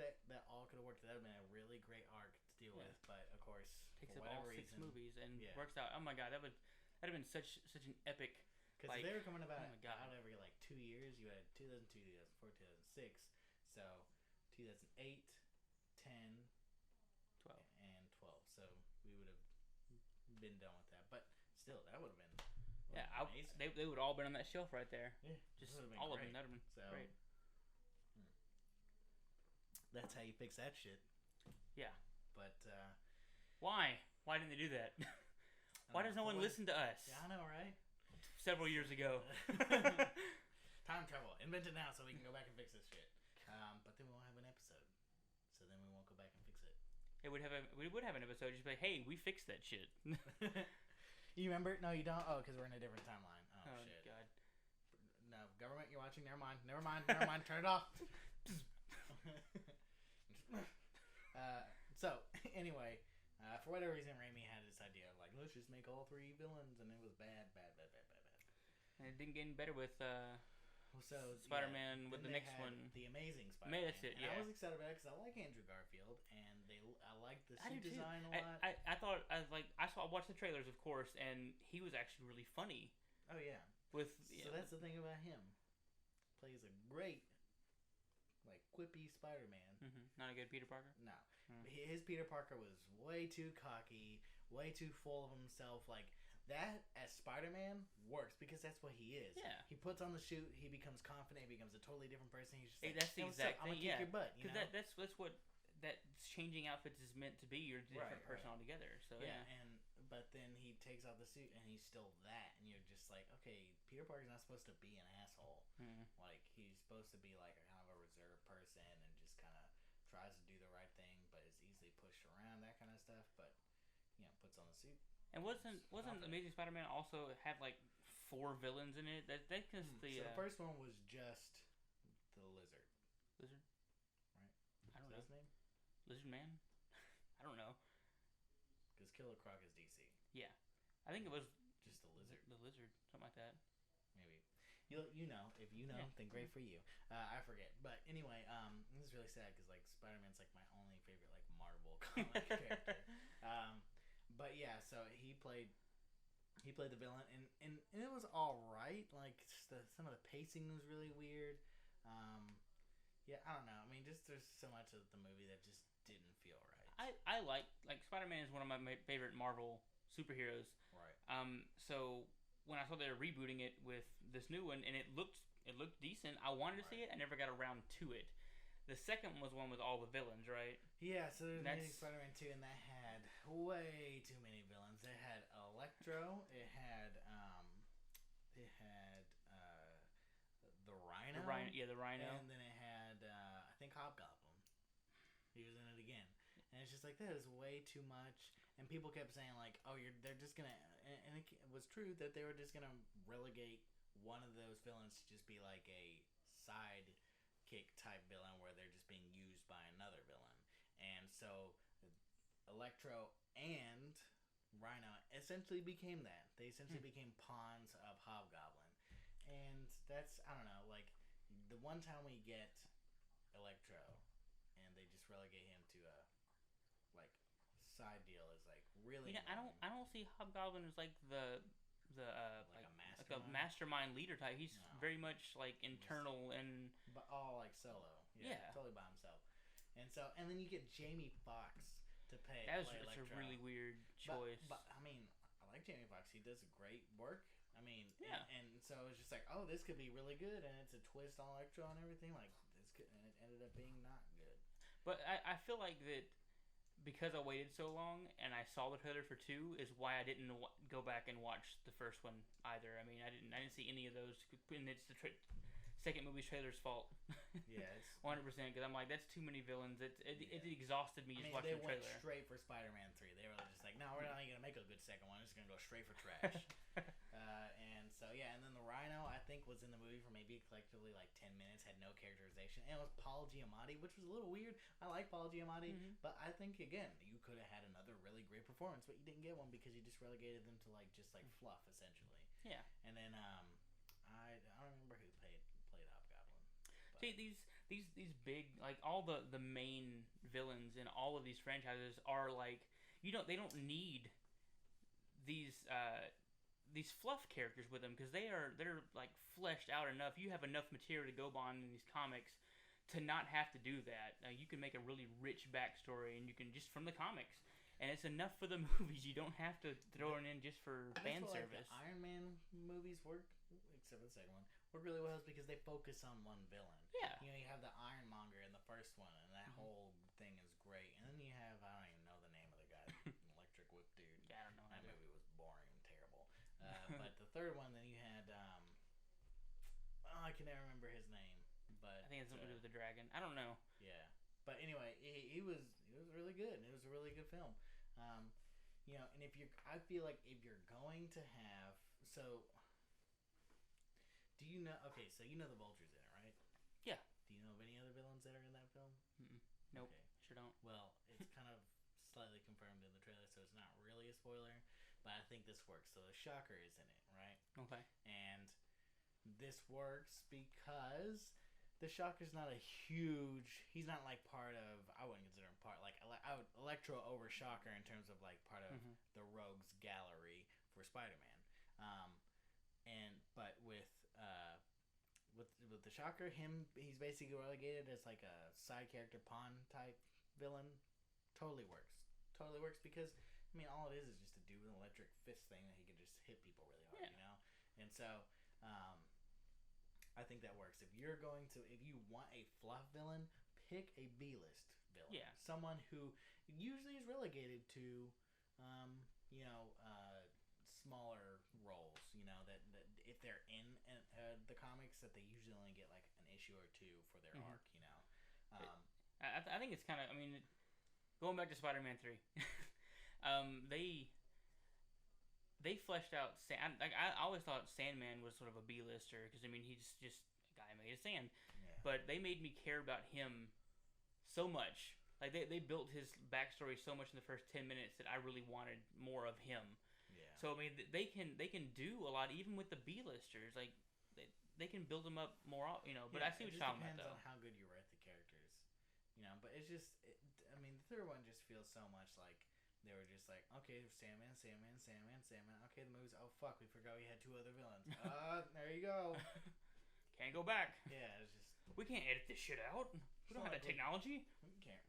that all could have worked. That would have been a really great arc to deal with. But of course, takes for up all whatever 6 reason, movies and works out. Oh my God, that'd have been such an epic. Because they were coming out every, like, 2 years. You had 2002, 2004, 2006. So 2008, 10, 12, and 12. So we would have been done with that. But still, that would have been amazing. They would all been on that shelf right there. Yeah, just all of them. That would have been great. That's how you fix that shit. Yeah. But why? Why didn't they do that? Why does no one listen to us? Yeah, I know, right? Several years ago. Time travel. Invent it now so we can go back and fix this shit. But then we won't have an episode. So then we won't go back and fix it. We would have an episode just be like, hey, we fixed that shit. You remember? No, you don't? Oh, because we're in a different timeline. Oh, shit. God. No, government, you're watching. Never mind. Turn it off. So, anyway, for whatever reason, Raimi had this idea of like, let's just make all 3 villains, and it was bad. And it didn't get any better with Spider-Man with the next one. The Amazing Spider-Man. That's it, And I was excited about it because I like Andrew Garfield, and I like the suit design a lot. I watched the trailers, of course, and he was actually really funny. Oh, yeah. So that's the thing about him. Plays a great, like, quippy Spider-Man. Mm-hmm. Not a good Peter Parker? No. His Peter Parker was way too cocky, way too full of himself, like... That, as Spider-Man, works because that's what he is. Yeah. He puts on the suit, he becomes confident, he becomes a totally different person. He's just like, that's the exact thing, I'm gonna kick your butt, you know? That's what that changing outfits is meant to be. You're a different person altogether. So yeah. But then he takes off the suit and he's still that, and you're just like, okay, Peter Parker's not supposed to be an asshole. Mm-hmm. Like, he's supposed to be like a kind of a reserved person and just kind of tries to do the right thing, but is easily pushed around, that kind of stuff. But puts on the suit. And wasn't Amazing Spider-Man also had like 4 villains in it? That because so the first one was just the Lizard. Lizard? Right. I don't know. His name? Lizard Man? I don't know. Because Killer Croc is DC. Yeah. I think it was just the Lizard. The Lizard, something like that. Maybe. You know. If you know, then great for you. I forget. But anyway, this is really sad because like Spider-Man's like my only favorite like Marvel comic character. But yeah, so he played the villain, and it was all right. Like some of the pacing was really weird. Yeah, I don't know. I mean, just there's so much of the movie that just didn't feel right. I like Spider-Man is one of my favorite Marvel superheroes. Right. So when I saw they were rebooting it with this new one, and it looked decent, I wanted to see it. I never got around to it. The second was one with all the villains, right? Yeah, so there's Amazing Spider-Man 2, and that had way too many villains. It had Electro, it had the Rhino. The Rhino. And then it had, I think, Hobgoblin. He was in it again. And it's just like, that is way too much. And people kept saying, like, oh, they're just going to... And it was true that they were just going to relegate one of those villains to just be like a sidekick type villain where they're just being used by another villain. And so Electro and Rhino essentially became that. They essentially became pawns of Hobgoblin. And that's, I don't know, like, the one time we get Electro and they just relegate him to a, like, side deal is, like, really... I don't see Hobgoblin as, like, the a mastermind leader type. He's very much, like, internal and... But all, like, solo. Yeah. Totally by himself. And then you get Jamie Foxx to play Electro. That's a really weird choice. But I mean, I like Jamie Foxx. He does great work. I mean, yeah. And so it's just like, oh, this could be really good, and it's a twist on Electro and everything. Like, this could, and it ended up being not good. But I feel like that because I waited so long and I saw the trailer for 2 is why I didn't go back and watch the first one either. I mean, I didn't see any of those. And it's the second movie's trailer's fault. Yeah, it's 100% because I'm like, that's too many villains. It exhausted me just watching the trailer. They went straight for Spider-Man 3. They were just like, no, we're not even gonna make a good second one. We're just gonna go straight for trash. And so yeah, and then the Rhino I think was in the movie for maybe collectively like 10 minutes, had no characterization, and it was Paul Giamatti, which was a little weird. I like Paul Giamatti, but I think again you could have had another really great performance, but you didn't get one because you just relegated them to like just like fluff essentially. Yeah. And then I don't remember who played Hobgoblin. See, these big, like, all the main villains in all of these franchises are like, they don't need these fluff characters with them because they're like fleshed out enough. You have enough material to go on in these comics to not have to do that. You can make a really rich backstory, and you can just from the comics, and it's enough for the movies. You don't have to throw it in just for fan service. Like the Iron Man movies work, except for the second one, work really well is because they focus on one villain. Yeah. You have the Ironmonger in the first one, and that whole thing is great. And then you have, I don't even know the name of the guy, Electric Whip dude. Yeah, I don't know. That movie was boring and terrible. But the third one, then you had, I can never remember his name, but I think it's something to do with the dragon. I don't know. Yeah, but anyway, he was really good. It was a really good film. And I feel like if you're going to have, so do you know? Okay, so you know the Vulture's in it, right? Yeah. Do you know of any other villains that are in that film? Mm-mm. Nope. Okay. Sure don't. Well, it's kind of slightly confirmed in the trailer, so it's not really a spoiler. But I think this works. So the Shocker is in it, right? Okay. And this works because the Shocker's not a huge. He's not like part of. I wouldn't consider him part. Like Electro over Shocker in terms of like part of the Rogues gallery for Spider-Man. But with the Shocker, he's basically relegated as like a side character pawn type villain. Totally works because all it is just a dude with an electric fist thing that he can just hit people really hard, And so I think that works. If you want a fluff villain, pick a B-list villain. Yeah. Someone who usually is relegated to smaller roles, that if they're in the comics, that they usually only get like an issue or two for their arc, I think it's kind of, going back to Spider-Man 3, they fleshed out, I always thought Sandman was sort of a B-lister, because, he's just a guy made of sand, but they made me care about him so much. Like, they built his backstory so much in the first 10 minutes that I really wanted more of him. So they can do a lot even with the B-listers. Like they can build them up more. But I see what you're talking about. It depends on how good you write the characters. But it's just. The third one just feels so much like they were just like, okay, Sandman. Okay, the movie's. Oh fuck, we forgot we had two other villains. There you go. Can't go back. Yeah, it's just. We can't edit this shit out. We don't have that technology. We can't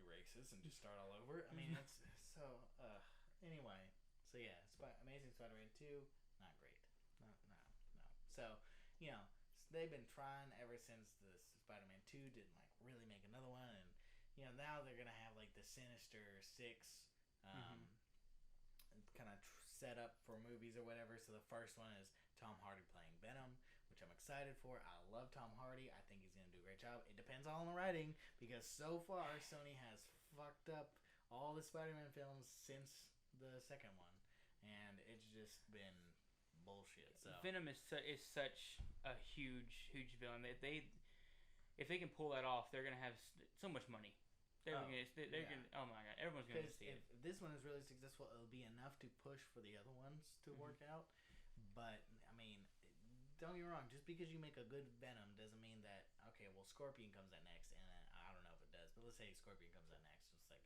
erase this and just start all over. It's so. Anyway. So yeah, Amazing Spider-Man 2, not great. No. So, they've been trying ever since the Spider-Man 2 didn't like really make another one, and now they're gonna have like the Sinister Six, kind of set up for movies or whatever. So the first one is Tom Hardy playing Venom, which I'm excited for. I love Tom Hardy. I think he's gonna do a great job. It depends all on the writing because so far Sony has fucked up all the Spider-Man films since the second one. And it's just been bullshit. So Venom is such a huge villain. If they can pull that off, they're gonna have so much money. They're gonna. Oh my god, everyone's gonna see it. If this one is really successful, it'll be enough to push for the other ones to work out. But don't get me wrong. Just because you make a good Venom doesn't mean that Scorpion comes out next, and then, I don't know if it does, but let's say Scorpion comes out next. It's like,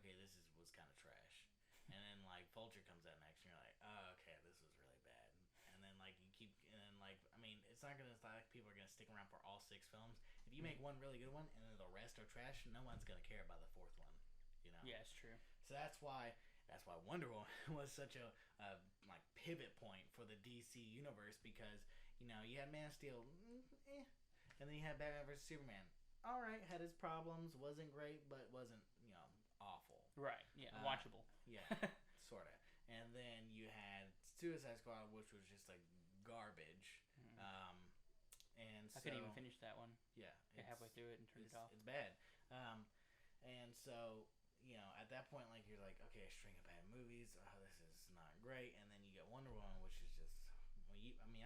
okay, this was kind of trash. And then like Vulture comes out next, and you're like, oh, okay, this was really bad. And then like it's not gonna like people are gonna stick around for all 6 films. If you make one really good one and then the rest are trash, no one's gonna care about the 4th one. Yeah, it's true. So that's why Wonder Woman was such a like pivot point for the DC universe because you had Man of Steel, and then you had Batman vs Superman. All right, had his problems, wasn't great, but wasn't awful. Right. Yeah. Watchable. Yeah, sort of. And then you had Suicide Squad, which was just like garbage. And I couldn't even finish that one. Yeah, got halfway through it and turned it off. It's bad. And so at that point, like you're like, okay, a string of bad movies. Oh, this is not great. And then you get Wonder Woman, which is just.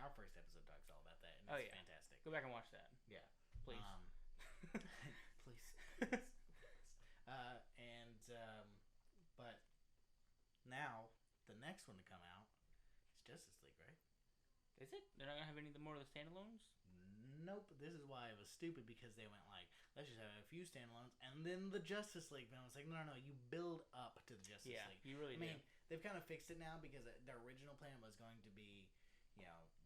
Our first episode talks all about that, and it's fantastic. Go back and watch that. Yeah, please. Please. But now the next one to come out is Justice League, right? Is it? They're not gonna have any more of the standalones? Nope. This is why it was stupid because they went like, let's just have a few standalones and then the Justice League. And I was like, no. You build up to the Justice League. You really do. They've kind of fixed it now because the original plan was going to be,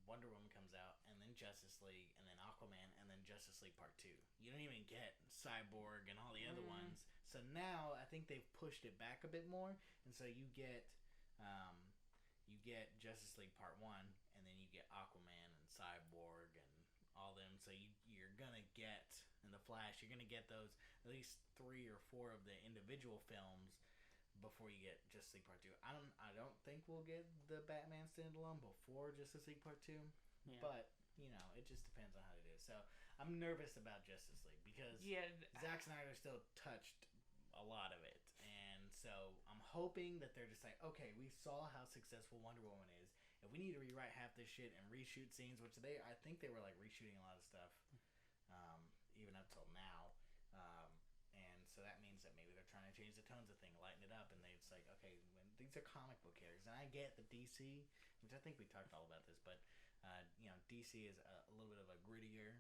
Wonder Woman comes out and then Justice League and then Aquaman and then Justice League Part 2. You don't even get Cyborg and all the other ones. So now I think they've pushed it back a bit more, and so you get Justice League Part 1, and then you get Aquaman and Cyborg and all them. So you're gonna get in the Flash. You're gonna get those at least 3 or 4 of the individual films before you get Justice League Part 2. I don't think we'll get the Batman standalone before Justice League Part 2, but it just depends on how they do it. So I'm nervous about Justice League because Zack Snyder still touched a lot of it, and so I'm hoping that they're just like, okay, we saw how successful Wonder Woman is. If we need to rewrite half this shit and reshoot scenes, which I think they were like reshooting a lot of stuff, even up till now, and so that means that maybe they're trying to change the tones of things, lighten it up, and it's like, okay, when these are comic book characters, and I get the DC, which I think we talked all about this, but DC is a little bit of a grittier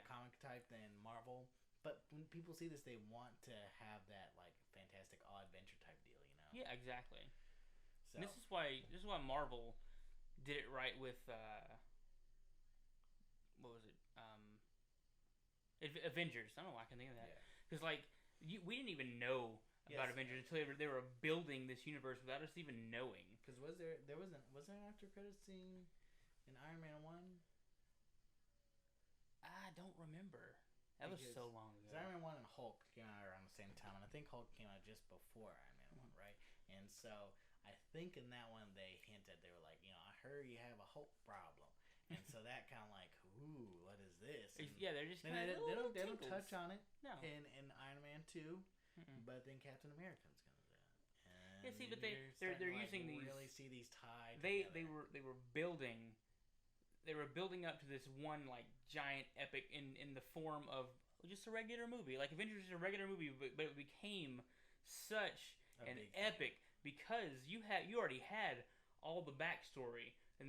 comic type than Marvel. But when people see this, they want to have that like fantastic odd adventure type deal, Yeah, exactly. So. And this is why Marvel did it right with what was it? Avengers. I don't know why I can think of that. Because we didn't even know about Avengers until they were building this universe without us even knowing. Because was there an after credit scene in Iron Man 1? I don't remember. That was so long ago. Iron Man 1 and Hulk came out around the same time, and I think Hulk came out just before Iron Man 1, right? And so I think in that one they hinted, they were like, I heard you have a Hulk problem. And so that kind of like, ooh, what is this? And they're just kind of they don't touch on it in Iron Man 2, but then Captain America's going to do it. Yeah, see, but they're using these. Really see these tied. They were building. They were building up to this one like giant epic in the form of just a regular movie. Like Avengers is a regular movie, but it became such an epic because you already had all the backstory, and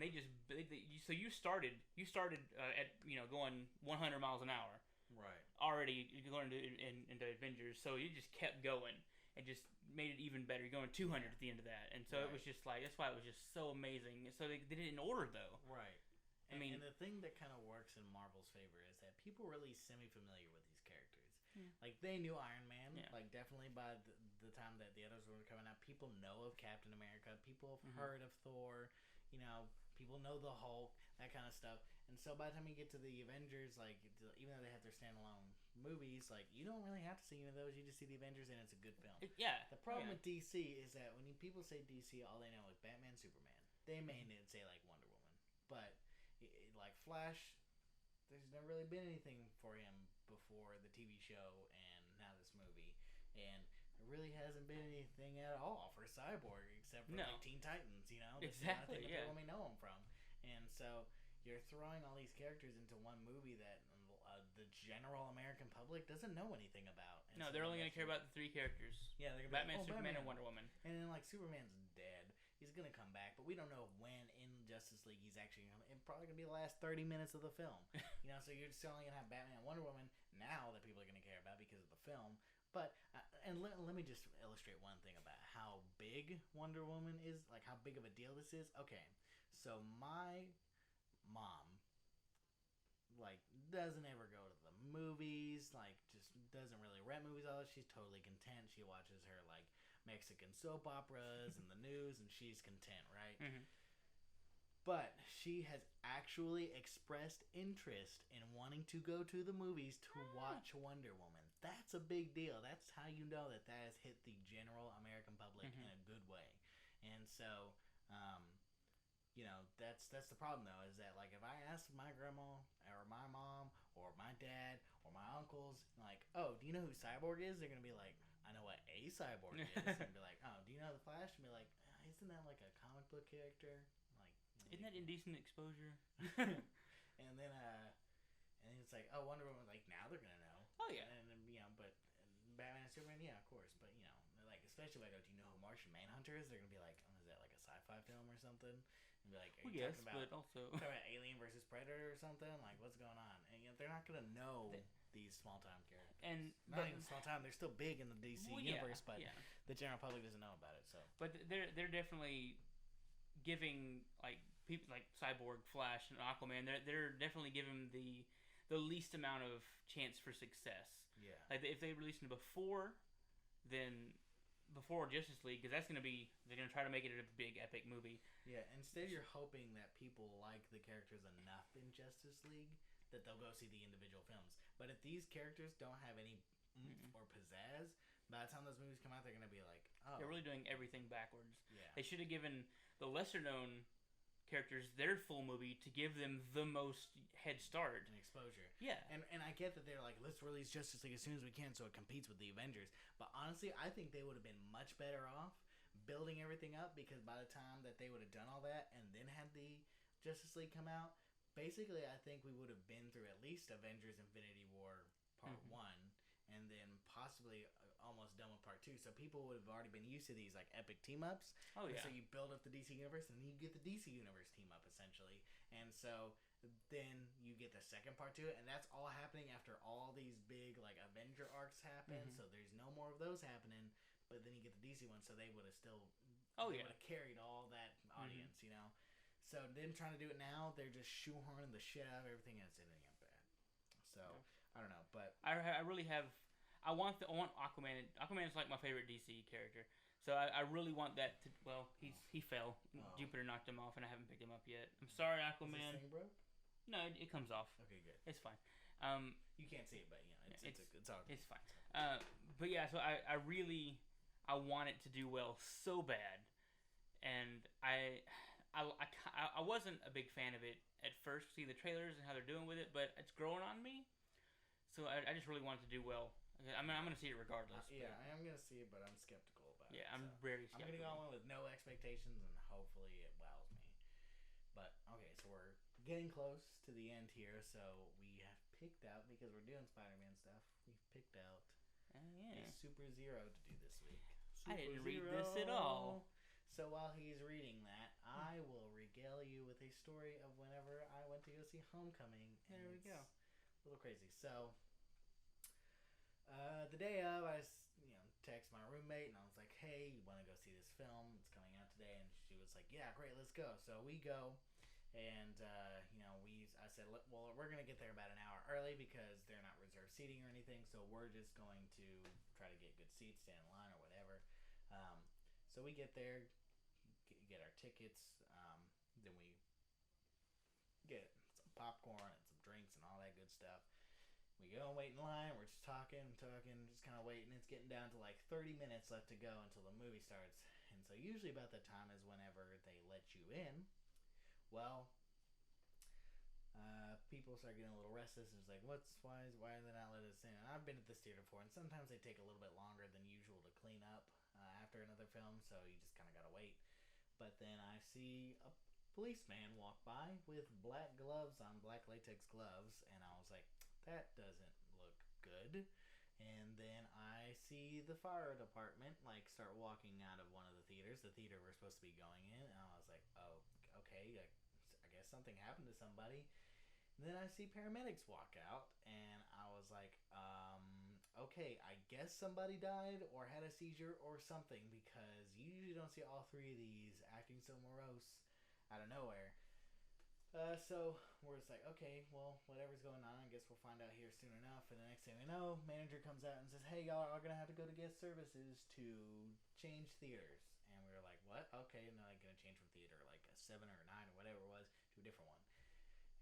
so you started at going 100 miles an hour, right? Already going into Avengers, so you just kept going and just made it even better. You're going 200 at the end of that, and so it was just like that's why it was just so amazing. So they did it in order though, right? And the thing that kind of works in Marvel's favor is that people are really semi-familiar with these characters. Like, they knew Iron Man. Like, definitely by the time that the others were coming out, people know of Captain America. People have heard of Thor. People know the Hulk, that kind of stuff. And so by the time you get to the Avengers, like, even though they have their standalone movies, like, you don't really have to see any of those. You just see the Avengers, and it's a good film. The problem with DC is that when people say DC, all they know is Batman, Superman. They may say, like, Wonder Woman. But like Flash, there's never really been anything for him before the TV show and now this movie, and there really hasn't been anything at all for Cyborg except for like Teen Titans. Exactly. That's the only thing that people know him from, and so you're throwing all these characters into one movie that the general American public doesn't know anything about. And they're only going to care about the three characters. Yeah, they're gonna Batman, Superman, and Wonder Woman. And then like Superman's dead. He's going to come back, but we don't know when in Justice League he's actually going to... It's probably going to be the last 30 minutes of the film. So you're just only going to have Batman and Wonder Woman now that people are going to care about because of the film. But, and let me just illustrate one thing about how big Wonder Woman is, like how big of a deal this is. Okay, so my mom, like, doesn't ever go to the movies, like, just doesn't really rent movies all that. She's totally content. She watches her, like, Mexican soap operas and the news, and she's content, right? But she has actually expressed interest in wanting to go to the movies to watch Wonder Woman. That's a big deal. That's how you know that has hit the general American public in a good way. And so, that's the problem, though, is that, like, if I ask my grandma or my mom or my dad or my uncles, like, oh, do you know who Cyborg is? They're going to be like, I know what a cyborg is. And be like, oh, do you know the Flash? And be like, isn't that like a comic book character? Like, isn't that indecent exposure? and then it's like, oh, Wonder Woman. Like, now they're gonna know. Oh yeah. And but Batman and Superman, yeah, of course. But like, especially like, do you know who Martian Manhunter is? They're gonna be like, oh, is that like a sci-fi film or something? And be like, are you talking about, but also talking about Alien versus Predator or something? Like, what's going on? And they're not gonna know these small-time characters. And not even small-time, they're still big in the DC universe, but the general public doesn't know about it. So, but they're definitely giving like people like Cyborg, Flash, and Aquaman. They're definitely giving the least amount of chance for success. Yeah. Like if they released it before Justice League, because they're gonna try to make it a big epic movie. Yeah. Instead, you're hoping that people like the characters enough in Justice League that they'll go see the individual films. But if these characters don't have any oomph or pizzazz, by the time those movies come out, they're going to be like, oh. They're really doing everything backwards. Yeah. They should have given the lesser-known characters their full movie to give them the most head start and exposure. Yeah, and I get that they're like, let's release Justice League as soon as we can so it competes with the Avengers. But honestly, I think they would have been much better off building everything up, because by the time that they would have done all that and then had the Justice League come out, basically I think we would have been through at least Avengers Infinity War Part 1, and then possibly almost done with Part 2. So people would have already been used to these like epic team ups. Oh yeah. And so you build up the DC universe, and then you get the DC universe team up essentially. And so then you get the second part to it, and that's all happening after all these big like Avenger arcs happen. So there's no more of those happening. But then you get the DC one, so they would have still would have carried all that audience, you know. So them trying to do it now, they're just shoehorning the shit out of everything, and it's ending up bad. So I don't know, but I really have. I want Aquaman. Aquaman is like my favorite DC character. So I really want that to. Well, he fell. Jupiter knocked him off, and I haven't picked him up yet. I'm sorry, Aquaman. Is this thing broke? No, it comes off. Okay, good. It's fine. You can't see it, but you know, it's all good. It's fine. But yeah, so I want it to do well so bad, and I wasn't a big fan of it at first. See the trailers and how they're doing with it, but it's growing on me. So I just really want it to do well. I mean, I'm going to see it regardless. Yeah, I am going to see it, but I'm skeptical about it. Yeah, I'm very skeptical. I'm going to go in with no expectations, and hopefully it wows me. But, okay, so we're getting close to the end here, so we have picked out, because we're doing Spider-Man stuff, we've picked out a Super Zero to do this week. I didn't read this at all. So while he's reading that, I will regale you with a story of whenever I went to go see Homecoming. There we go. A little crazy. So, the day of, I text my roommate, and I was like, hey, you want to go see this film? It's coming out today. And she was like, yeah, great, let's go. So we go, and, I said, well, we're going to get there about an hour early because they're not reserved seating or anything. So we're just going to try to get good seats, stand in line or whatever. So we get there, get our tickets, then we get some popcorn and some drinks and all that good stuff. We go and wait in line. We're just talking, just kind of waiting. It's getting down to like 30 minutes left to go until the movie starts. And so usually about that time is whenever they let you in. Well, people start getting a little restless. And it's like, why are they not letting us in? And I've been at this theater before, and sometimes they take a little bit longer than usual to clean up after another film, so you just kind of gotta wait. But then I see a policeman walk by with black gloves on, black latex gloves, and I was like, that doesn't look good. And then I see the fire department start walking out of one of the theaters, the theater we're supposed to be going in, and I was like, oh, okay, I guess something happened to somebody. And then I see paramedics walk out, and I was like, okay, I guess somebody died or had a seizure or something, because you usually don't see all three of these acting so morose out of nowhere. So we're just like, okay, well, whatever's going on, I guess we'll find out here soon enough. And the next thing we know, manager comes out and says, hey, y'all are going to have to go to guest services to change theaters. And we were like, what? Okay, and then I'm going to change from theater like a 7 or 9 or whatever it was to a different one.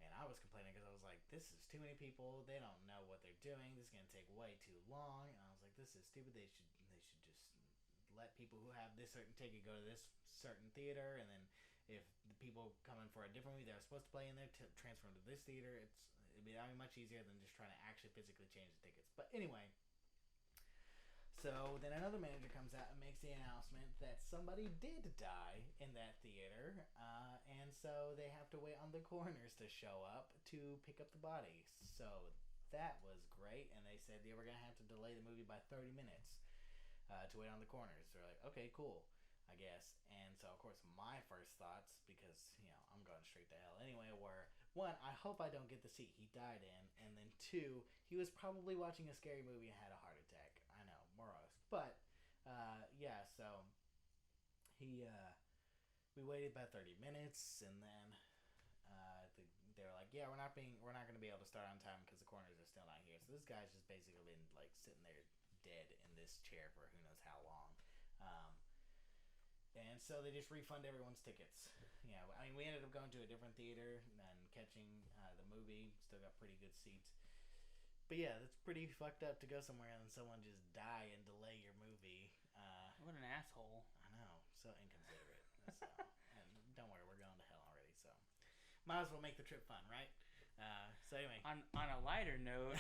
And I was complaining because I was like, this is too many people. They don't know what they're doing. This is going to take way too long. And I was like, this is stupid. They should just let people who have this certain ticket go to this certain theater. And then if the people coming for a different movie that are supposed to play in there transfer them to this theater, it'd be much easier than just trying to actually physically change the tickets. But anyway, so then another manager comes out and makes the announcement that somebody did die in that theater, and so they have to wait on the coroners to show up to pick up the body. So that was great, and they said they were going to have to delay the movie by 30 minutes to wait on the coroners. They're like, okay, cool, I guess. And so, of course, my first thoughts, because, I'm going straight to hell anyway, were, one, I hope I don't get the seat he died in, and then two, he was probably watching a scary movie and had a heart attack. I know, morose. But, yeah, so we waited about 30 minutes, and then they were like, yeah, we're not going to be able to start on time because the coroners are still not here. So this guy's just basically been, sitting there dead in this chair for who knows how long. And so they just refund everyone's tickets. Yeah, I mean, we ended up going to a different theater and catching the movie. Still got pretty good seats. But yeah, that's pretty fucked up to go somewhere and someone just die and delay your movie. What an asshole. I know, so inconsiderate. And don't worry, we're going to hell already. So Might as well make the trip fun, right? So anyway, on a lighter note,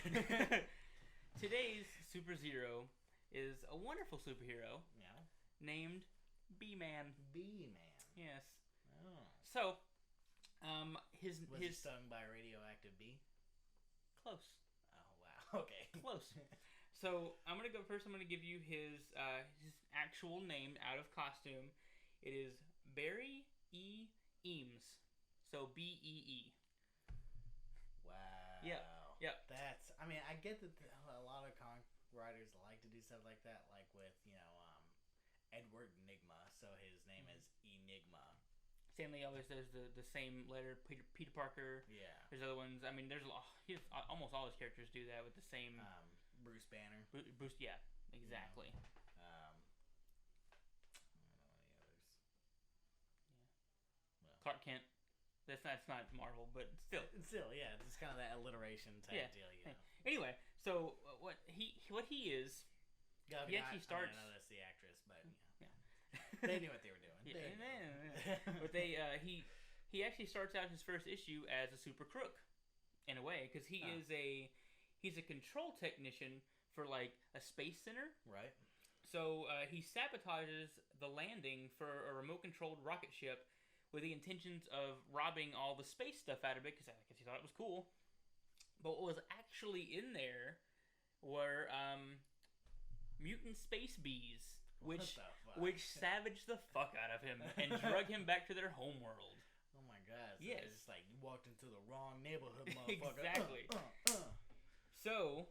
today's super zero is a wonderful superhero yeah, named B-Man. B-Man. Yes. Oh. So, Was he his stung by a radioactive bee? close. Oh wow. Okay. Close. So I'm gonna go first. I'm gonna give you his actual name out of costume. It is Barry E. Eames. So B-E-E. Wow. Yep. That's. I mean, I get that a lot of comic writers like to do stuff like that, like with Edward Nigma. So his name is Enigma. Stanley always does the same letter. Peter Parker. Yeah. There's other ones. I mean, almost all his characters do that with the same. Bruce Banner. Bruce. Yeah. Exactly. I don't know any others. Yeah. Well. Clark Kent. That's not Marvel, but still. Still, yeah, it's kind of that alliteration type deal, you know. Anyway, so what he is. He actually starts. I know that's the actress, but yeah. They knew what they were doing. But he actually starts out his first issue as a super crook, in a way, because he's a control technician for like a space center. Right. So he sabotages the landing for a remote controlled rocket ship with the intentions of robbing all the space stuff out of it, because I guess he thought it was cool. But what was actually in there were mutant space bees, which savaged the fuck out of him and drug him back to their homeworld. Oh my god! So yes, it's like you walked into the wrong neighborhood, motherfucker. Exactly. So,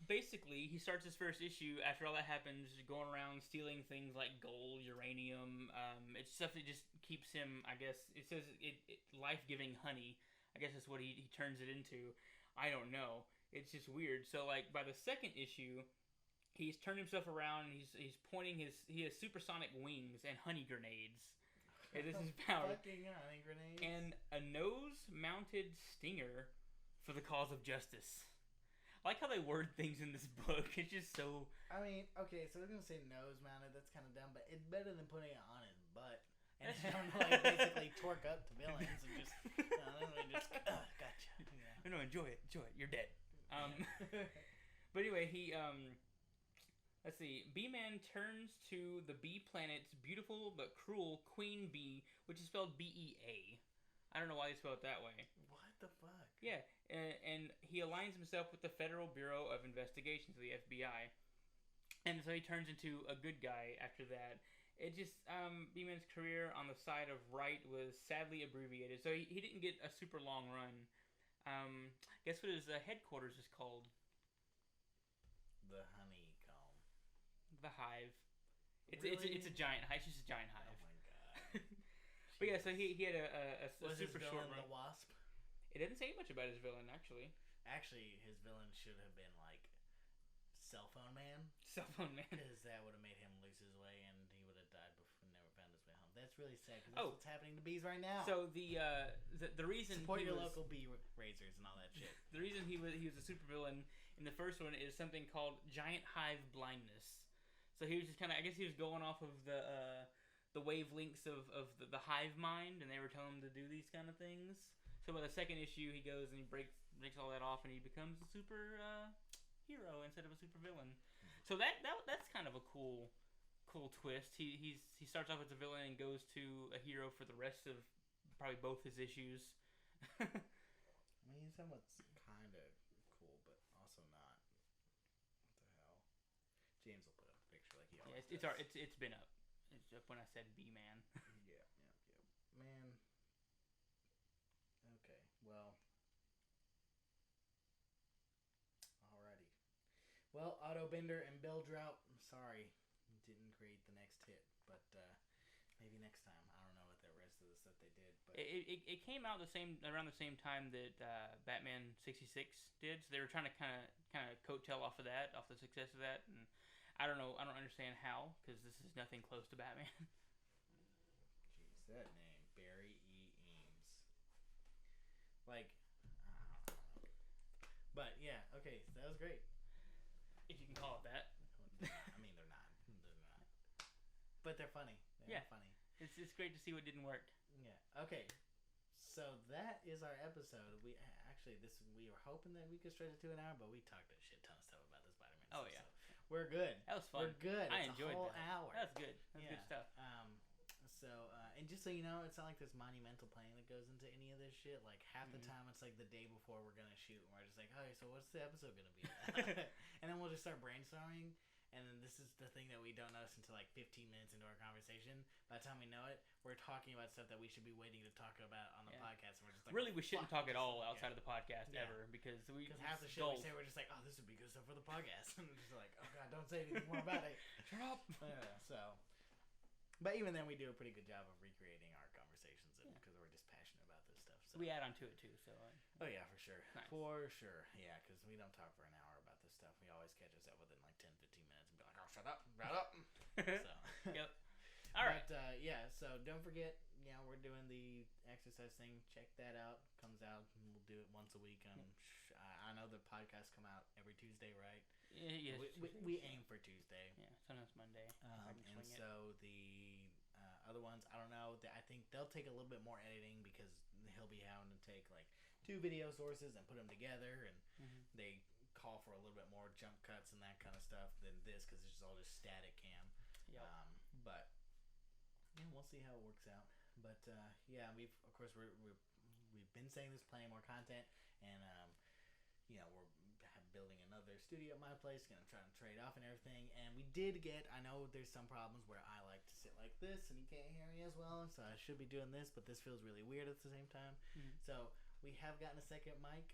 basically, he starts his first issue after all that happens, going around stealing things like gold, uranium. It's stuff that just keeps him. I guess it says life-giving honey. I guess that's what he turns it into. I don't know. It's just weird. So like by the second issue, he's turned himself around. He's pointing he has supersonic wings and honey grenades. And this is power. Fucking honey grenades. And a nose-mounted stinger for the cause of justice. I like how they word things in this book. It's just so. I mean, okay, so I was gonna say nose-mounted. That's kind of dumb, but it's better than putting it on his butt. And like basically torque up to villains and just gotcha. Yeah. No, enjoy it. You're dead. But anyway, he let's see. B-Man turns to the bee planet's beautiful but cruel queen bee, which is spelled B-E-A. I don't know why they spell it that way. What the fuck? Yeah, and he aligns himself with the Federal Bureau of Investigation, the FBI, and so he turns into a good guy after that. It just, B-Man's career on the side of right was sadly abbreviated, so he didn't get a super long run. Guess what his headquarters is called? The Honeycomb. The Hive. Really? It's a giant hive. It's just a giant hive. Oh my god. But yeah, so he had a super his short villain run. The Wasp? It doesn't say much about his villain, actually. Actually, his villain should have been like Cell Phone Man. Cell Phone Man. Because that would have made him lose his way and he would have died before never found his way home. That's really sad because that's what's happening to bees right now. So the reason support your local bee raisers and all that shit. The reason he was a supervillain in the first one is something called giant hive blindness. So he was just kind of, I guess he was going off of the wavelengths of the hive mind, and they were telling him to do these kind of things. So by the second issue, he goes and he breaks all that off, and he becomes a super hero instead of a super villain. So that's kind of a cool twist. He starts off as a villain and goes to a hero for the rest of probably both his issues. I mean, somewhat kind of cool, but also not. What the hell? James will put up the picture like he always does. It's been up. It's up when I said B-Man. Yeah. Man. Okay, well. Alrighty. Well, Otto Bender and Bill Drought, I'm sorry, didn't create the next hit, but maybe next time. I don't know what the rest of the stuff they did, but it came out around the same time that Batman 66 did. So they were trying to kind of coattail off of that, off the success of that, and I don't know. I don't understand how, because this is nothing close to Batman. Jeez, that name, Barry E. Eames. Like, but yeah, okay, so that was great. If you can call it that. I mean, they're not. But they're funny. They're funny. It's great to see what didn't work. Yeah. Okay. So that is our episode. We were hoping that we could stretch it to an hour, but we talked a shit ton of stuff about the Spider-Man. Oh stuff, yeah, so we're good. that was fun. We're good. I It's enjoyed a whole that. hour. That's good. That's good stuff. And just so you know, it's not like there's monumental planning that goes into any of this shit. Like half the time, it's like the day before we're gonna shoot, and we're just like, "Hey, so what's the episode gonna be?" And then we'll just start brainstorming. And then this is the thing that we don't notice until like 15 minutes into our conversation. By the time we know it, we're talking about stuff that we should be waiting to talk about on the podcast. And we're just like, really, we shouldn't talk at all outside of the podcast ever because half the shit we say, we're just like, oh, this would be good stuff for the podcast. And we're just like, oh god, don't say anything more about it. Shut up. But even then, we do a pretty good job of recreating our conversations because we're just passionate about this stuff. So we add on to it too. So. Oh yeah, for sure. Nice. For sure. Yeah, because we don't talk for an hour about this stuff. We always catch us up within like 10, 15 minutes and be like, oh, shut up. So. Yep. All right. But so don't forget, we're doing the exercise thing. Check that out. Comes out, and we'll do it once a week. I know the podcasts come out every Tuesday, right? Yeah. We aim for Tuesday. Yeah, sometimes Monday. And so the other ones, I don't know. I think they'll take a little bit more editing because he'll be having to take like 2 video sources and put them together, and they call for a little bit more jump cuts and that kind of stuff than this because it's all just static cam. Yep. But we'll see how it works out. But we've been saying this, plenty more content, and we're building another studio at my place, gonna try and trade off and everything. And we did get, I know there's some problems where I like to sit like this and you can't hear me as well, so I should be doing this, but this feels really weird at the same time. So we have gotten a second mic.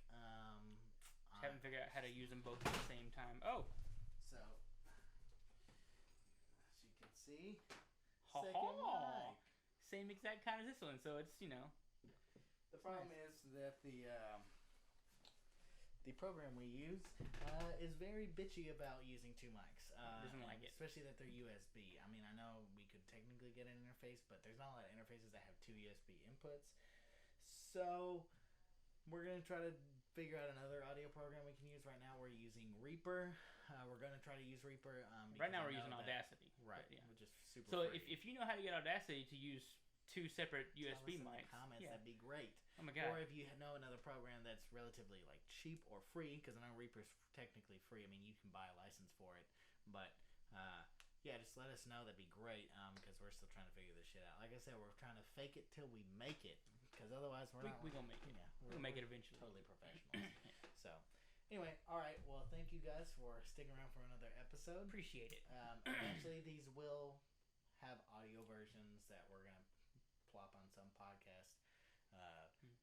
Haven't figured out how to use them both at the same time. Oh, so as you can see, second mic. Same exact kind as this one, so it's The problem is that the program we use is very bitchy about using 2 mics. Doesn't like it. Especially that they're USB. I mean, I know we could technically get an interface, but there's not a lot of interfaces that have 2 USB inputs. So we're going to try to figure out another audio program we can use. Right now we're using Reaper. We're going to try to use Reaper. Right now we're using Audacity. Right. Yeah. Which is super So free. if you know how to get Audacity to use 2 separate USB mics, that'd be great. Oh my god. Or if you know another program that's relatively like cheap or free, because I know Reaper's technically free. I mean, you can buy a license for it, but just let us know. That'd be great. Because we're still trying to figure this shit out. Like I said, we're trying to fake it till we make it, because otherwise we're gonna make it. Yeah, we'll make it eventually. Totally professional. So, anyway, all right. Well, thank you guys for sticking around for another episode. Appreciate it. Eventually, these will have audio versions that we're gonna plop on some podcast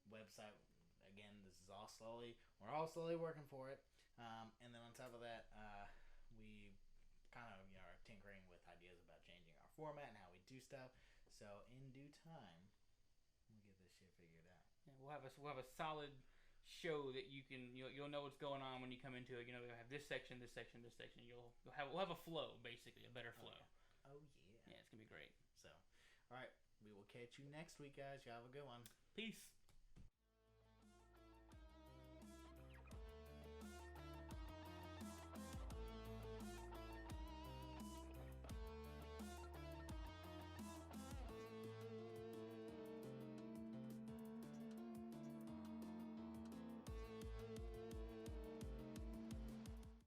website. Again, we're all slowly working for it. And then on top of that, we kind of are tinkering with ideas about changing our format and how we do stuff. So in due time, we'll get this shit figured out. Yeah, we'll have a solid show that you'll know what's going on when you come into it. We'll have this section, this section, this section. We'll have a flow, basically, a better flow. Oh yeah. Yeah, it's gonna be great. So, all right. We will catch you next week, guys. Y'all have a good one. Peace.